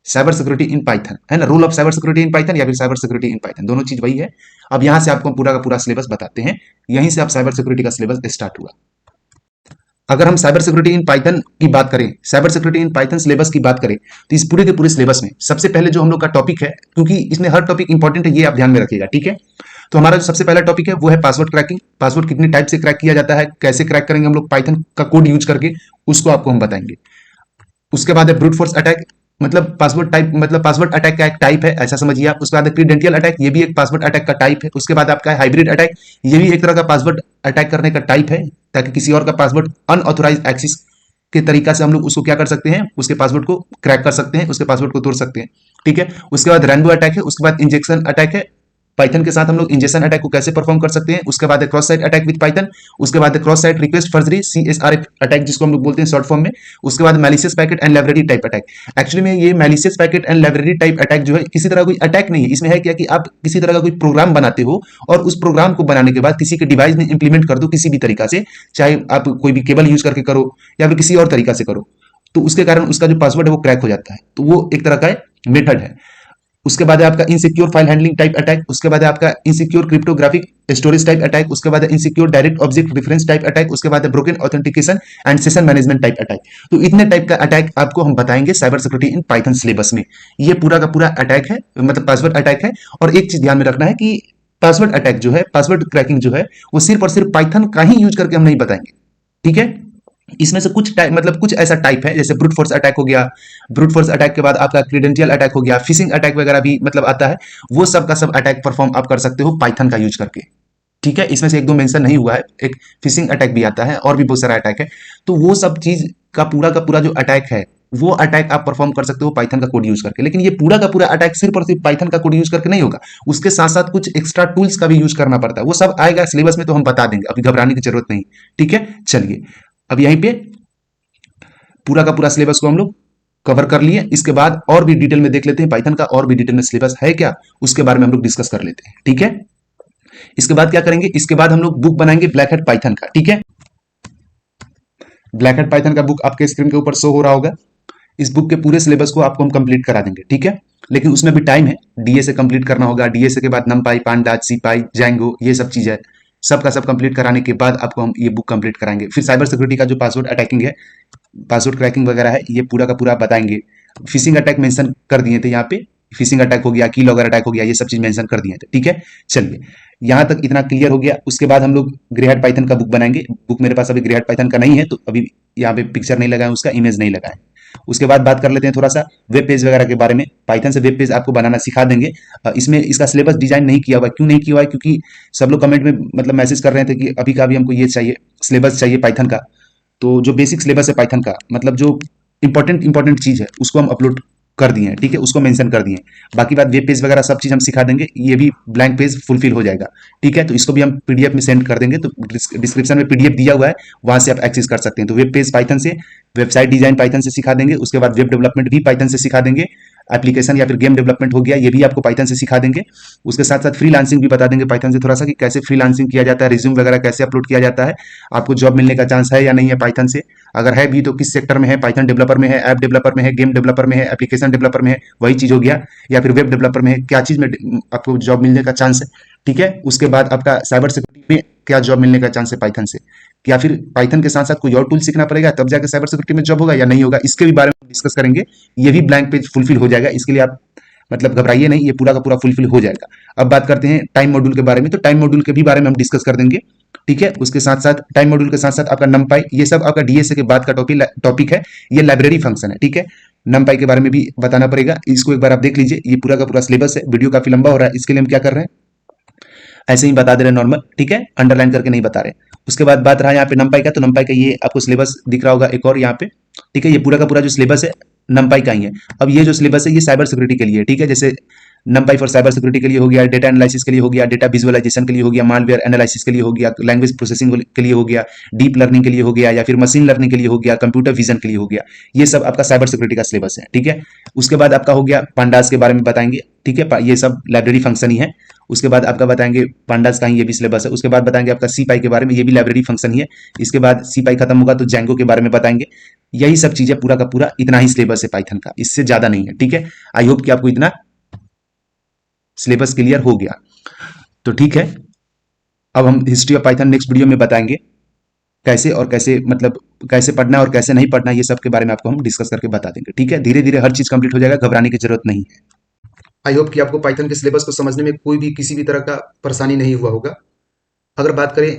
साइबर सिक्योरिटी इन पाइथन, है ना, role of cyber security in Python या फिर साइबर सिक्योरिटी इन पाइथन, दोनों चीज वही है। अब यहां से आपको पूरा का पूरा सिलेबस बताते हैं, यहीं से आप साइबर सिक्योरिटी का सिलेबस स्टार्ट हुआ। अगर हम साइबर सिक्योरिटी इन पाइथन की बात करें, cyber security in Python syllabus की बात करें, तो इस पूरे के पूरे सिलेबस में सबसे पहले जो हम लोग का टॉपिक है, क्योंकि इसमें हर टॉपिक इंपॉर्टेंट है, ये आप ध्यान में रखिएगा, ठीक है। तो हमारा जो सबसे पहला टॉपिक है वो है पासवर्ड क्रैकिंग, पासवर्ड कितने टाइप से क्रैक किया जाता है, कैसे क्रैक करेंगे हम लोग पाइथन का कोड यूज करके, उसको आपको हम बताएंगे। उसके बाद है ब्रूट फोर्स अटैक, मतलब पासवर्ड टाइप, मतलब पासवर्ड अटैक का एक टाइप है, ऐसा समझिए आप। उसके बाद क्रीडेंशियल अटैक, ये भी एक पासवर्ड अटैक का टाइप है। उसके बाद आपका हाइब्रिड अटैक, ये भी एक तरह का पासवर्ड अटैक करने का टाइप है, ताकि किसी और का पासवर्ड अनऑथोराइज एक्सेस के तरीका से हम लोग उसको क्या कर सकते हैं, उसके पासवर्ड को क्रैक कर सकते हैं, उसके पासवर्ड को तोड़ सकते हैं, ठीक है। उसके बाद रेनबो अटैक है, उसके बाद इंजेक्शन अटैक है, पाइथन के साथ हम लोग इंजेक्शन अटैक को कैसे परफॉर्म कर सकते हैं। उसके बाद cross site attack with Python, उसके बाद cross site request forgery CSRF attack जिसको हम लोग बोलते हैं शॉर्ट फॉर्म में। उसके बाद malicious packet and library type attack. Actually में ये malicious packet and library type attack जो है किसी तरह कोई अटैक नहीं है, इसमें है क्या कि आप किसी तरह का कोई प्रोग्राम बनाते हो और उस प्रोग्राम को बनाने के बाद किसी के डिवाइस में इंप्लीमेंट कर दो किसी भी तरीका से, चाहे आप कोई भी केबल यूज करके करो या फिर किसी और तरीका से करो, तो उसके कारण उसका जो पासवर्ड है वो क्रैक हो जाता है, तो वो एक तरह का मेथड है। उसके बाद है आपका insecure file handling type attack, उसके बाद है आपका insecure cryptographic storage type attack, उसके बाद है insecure direct object reference type attack, उसके बाद है broken authentication and session management type attack. तो इतने टाइप का अटैक आपको हम बताएंगे cyber security in Python syllabus में। ये पूरा का पूरा अटैक है, मतलब पासवर्ड अटैक है। और एक चीज ध्यान में रखना है कि पासवर्ड अटैक जो है, पासवर्ड क्रैकिंग जो है, वो सिर्फ और सिर्फ पाइथन का ही यूज करके हम नहीं बताएंगे, ठीक है। इसमें से कुछ टाइप, मतलब कुछ ऐसा टाइप है, जैसे ब्रूट फोर्स अटैक हो गया, ब्रूट फोर्स अटैक के बाद आपका क्रीडेंशियल अटैक हो गया, फिशिंग अटैक वगैरह भी मतलब आता है, वो सब का सब अटैक परफॉर्म आप कर सकते हो पाइथन का यूज करके, ठीक है। इसमें से एक दो मेंशन नहीं हुआ है, एक फिशिंग अटैक भी आता है और भी बहुत सारा अटैक है, तो वो सब चीज का पूरा जो अटैक है वो अटैक आप परफॉर्म कर सकते हो पाइथन का कोड यूज करके। लेकिन ये पूरा का पूरा अटैक सिर्फ और सिर्फ पाइथन का कोड यूज करके नहीं होगा, उसके साथ साथ कुछ एक्स्ट्रा टूल्स का भी यूज करना पड़ता है, वो सब आएगा सिलेबस में तो हम बता देंगे, अभी घबराने की जरूरत नहीं, ठीक है। चलिए अब यहीं पे पूरा का पूरा सिलेबस को हम लोग कवर कर लिए, इसके बाद और भी डिटेल में देख लेते हैं पाइथन का और भी डिटेल में सिलेबस है क्या, उसके बारे में हम लोग डिस्कस कर लेते हैं, ठीक है। इसके बाद क्या करेंगे, इसके बाद हम लोग बुक बनाएंगे ब्लैक हैट पाइथन का, ठीक है। ब्लैक हैट पाइथन का बुक आपके स्क्रीन के ऊपर शो हो रहा होगा। इस बुक के पूरे सिलेबस को आपको हम कंप्लीट करा देंगे, ठीक है। लेकिन उसमें भी टाइम है, डीए से कंप्लीट करना होगा, डीए से के बाद नमपाई, पांडाज, सीपाई, जैंगो, ये सब चीज है, सब का सब कंप्लीट कराने के बाद आपको हम ये बुक कंप्लीट कराएंगे। फिर साइबर सिक्योरिटी का जो पासवर्ड अटैकिंग है, पासवर्ड क्रैकिंग वगैरह है, ये पूरा का पूरा बताएंगे। फिशिंग अटैक मेंशन कर दिए थे यहाँ पे, फिशिंग अटैक हो गया, की लॉगर अटैक हो गया, ये सब चीज मेंशन कर दिए थे। ठीक है, चलिए यहाँ तक इतना क्लियर हो गया। उसके बाद हम लोग ग्रे हैट पाइथन का बुक बनाएंगे। बुक मेरे पास अभी ग्रे हैट पाइथन का नहीं है, तो अभी यहाँ पे पिक्चर नहीं लगाए, उसका इमेज नहीं लगाए। उसके बाद बात कर लेते हैं थोड़ा सा वेब पेज वगैरह के बारे में। पाइथन से वेब पेज आपको बनाना सिखा देंगे। इसमें इसका सिलेबस डिजाइन नहीं किया हुआ है। क्यों नहीं किया हुआ है? क्योंकि सब लोग कमेंट में मतलब मैसेज कर रहे थे कि अभी का अभी हमको ये चाहिए, सिलेबस चाहिए पाइथन का। तो जो बेसिक सिलेबस है पाइथन का, मतलब जो इंपॉर्टेंट चीज है, उसको हम अपलोड कर दिए हैं। ठीक है, उसको मेंशन कर दिए हैं। बाकी बात वेब पेज वगैरह सब चीज हम सिखा देंगे। ये भी ब्लैंक पेज फुलफिल हो जाएगा। ठीक है, तो इसको भी हम पीडीएफ में सेंड कर देंगे, तो डिस्क्रिप्शन में पीडीएफ दिया हुआ है, वहां से आप एक्सेस कर सकते हैं। तो वेब पेज पाइथन से, वेबसाइट डिजाइन पाइथन से सिखा देंगे। उसके बाद वेब डेवलपमेंट भी पाइथन से सिखा देंगे। एप्लीकेशन या फिर गेम डेवलपमेंट हो गया, ये भी आपको पाइथन से सिखा देंगे। उसके साथ साथ फ्रीलांसिंग भी बता देंगे पाइथन से थोड़ा सा, कि कैसे फ्रीलांसिंग किया जाता है, रिज्यूम वगैरह कैसे अपलोड किया जाता है, आपको जॉब मिलने का चांस है या नहीं है पाइथन से। अगर है भी तो किस सेक्टर में है, पाइथन डेवलपर में है, ऐप डेवलपर में है, गेम डेवलपर में है, एप्लीकेशन डेवलपर में है, वही चीज हो गया। या फिर वेब डेवलपर में है, क्या चीज में आपको जॉब मिलने का चांस है। ठीक है, उसके बाद आपका साइबर सिक्योरिटी में क्या जॉब मिलने का चांस है पाइथन से, या फिर पाइथन के साथ साथ कोई और टूल सीखना पड़ेगा तब जाकर साइबर सिक्योरिटी में जॉब होगा या नहीं होगा, इसके भी बारे में डिस्कस करेंगे। ये भी ब्लैंक पेज फुलफिल हो जाएगा, इसके लिए आप मतलब घबराइए नहीं, ये पूरा का पूरा फुलफिल हो जाएगा। अब बात करते हैं टाइम मॉड्यूल के बारे में। तो टाइम मॉड्यूल के भी बारे में हम डिस्कस कर देंगे। ठीक है, उसके साथ साथ टाइम मॉड्यूल के साथ साथ आपका नमपाई, ये सब आपका डीएसए के बाद का टॉपिक है। ये लाइब्रेरी फंक्शन है। ठीक है, नमपाई के बारे में भी बताना पड़ेगा। इसको एक बार आप देख लीजिए, ये पूरा का पूरा सिलेबस है। वीडियो काफी लंबा हो रहा है, इसके लिए हम क्या कर रहे हैं, ऐसे ही बता दे रहे हैं नॉर्मल। ठीक है, अंडरलाइन करके नहीं बता रहे। उसके बाद बात रहा यहाँ पे नमपाई का, तो नमपाई का ये आपको सिलेबस दिख रहा होगा एक और यहाँ पे। ठीक है, ये पूरा का पूरा जो सिलेबस है नमपाई का ही है। अब ये जो सिलेबस है ये साइबर सिक्योरिटी के लिए। ठीक है, जैसे नमपाई फॉर साइबर सिक्योरिटी के लिए हो गया, डेटा एनालिसिस के लिए हो गया, डेटा विजुअलाइजेशन के लिए हो गया, मालवेयर एनालिसिस के लिए हो गया, लैंग्वेज प्रोसेसिंग के लिए हो गया, डीप लर्निंग के लिए हो गया, या फिर मशीन लर्निंग के लिए हो गया, कंप्यूटर विजन के लिए हो गया। ये सब आपका साइबर सिक्योरिटी का सिलेबस है। ठीक है, उसके बाद आपका हो गया पांडास के बारे में बताएंगे। ठीक है, ये सब लाइब्रेरी फंक्शन ही है। उसके बाद आपका बताएंगे पांडास का ही ये भी सिलेबस है। उसके बाद बताएंगे आपका सी पाई के बारे में, ये भी लाइब्रेरी फंक्शन ही है। इसके बाद सी पाई खत्म होगा तो जैंगो के बारे में बताएंगे। यही सब चीजें, पूरा का पूरा इतना ही सिलेबस है पाइथन का, इससे ज्यादा नहीं है। ठीक है, आई होप कि आपको इतना सिलेबस क्लियर हो गया। तो ठीक है, अब हम history of Python next video में बताएंगे कैसे और कैसे, मतलब कैसे पढ़ना है और कैसे नहीं पढ़ना, ये सब के बारे में आपको हम डिस्कस करके बता देंगे। ठीक है, धीरे धीरे हर चीज कंप्लीट हो जाएगा, घबराने की जरूरत नहीं है। आई होप कि आपको पाइथन के सिलेबस को समझने में कोई भी किसी भी तरह का परेशानी नहीं हुआ होगा। अगर बात करें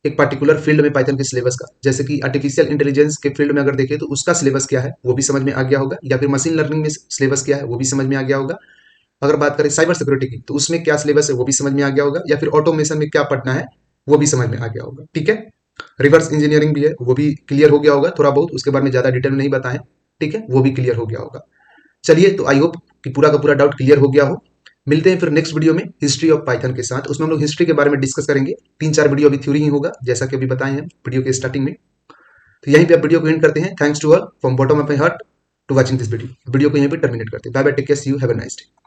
एक पर्टिकुलर फील्ड में पाइथन के सिलेबस का, जैसे कि आर्टिफिशियल इंटेलिजेंस के फील्ड में अगर देखें तो उसका सिलेबस क्या है वो भी समझ में आ गया होगा, या फिर मशीन लर्निंग में सिलेबस क्या है वो भी समझ में आ गया होगा। अगर बात करें साइबर सिक्योरिटी की, तो उसमें क्या सिलेबस है वो भी समझ में आ गया होगा, या फिर ऑटोमेशन में क्या पढ़ना है वो भी समझ में आ गया होगा। ठीक है, रिवर्स इंजीनियरिंग भी है, वो भी क्लियर हो गया होगा थोड़ा बहुत, उसके बारे में ज्यादा डिटेल में नहीं बताएं। ठीक है, वो भी क्लियर हो गया होगा। चलिए, तो आई होप कि पूरा का पूरा डाउट क्लियर हो गया हो। मिलते हैं फिर नेक्स्ट वीडियो में हिस्ट्री ऑफ पाइथन के साथ। उसमें हम लोग हिस्ट्री के बारे में डिस्कस करेंगे। 3-4 वीडियो अभी थ्योरी ही होगा, जैसा कि अभी बताए हैं वीडियो के स्टार्टिंग में। तो यहीं पे आप वीडियो को एंड करते हैं। Thanks to all from bottom of my heart to watching this video. Video को यहीं पे टर्मिनेट करते हैं। Bye bye, take care, see you, have a nice day.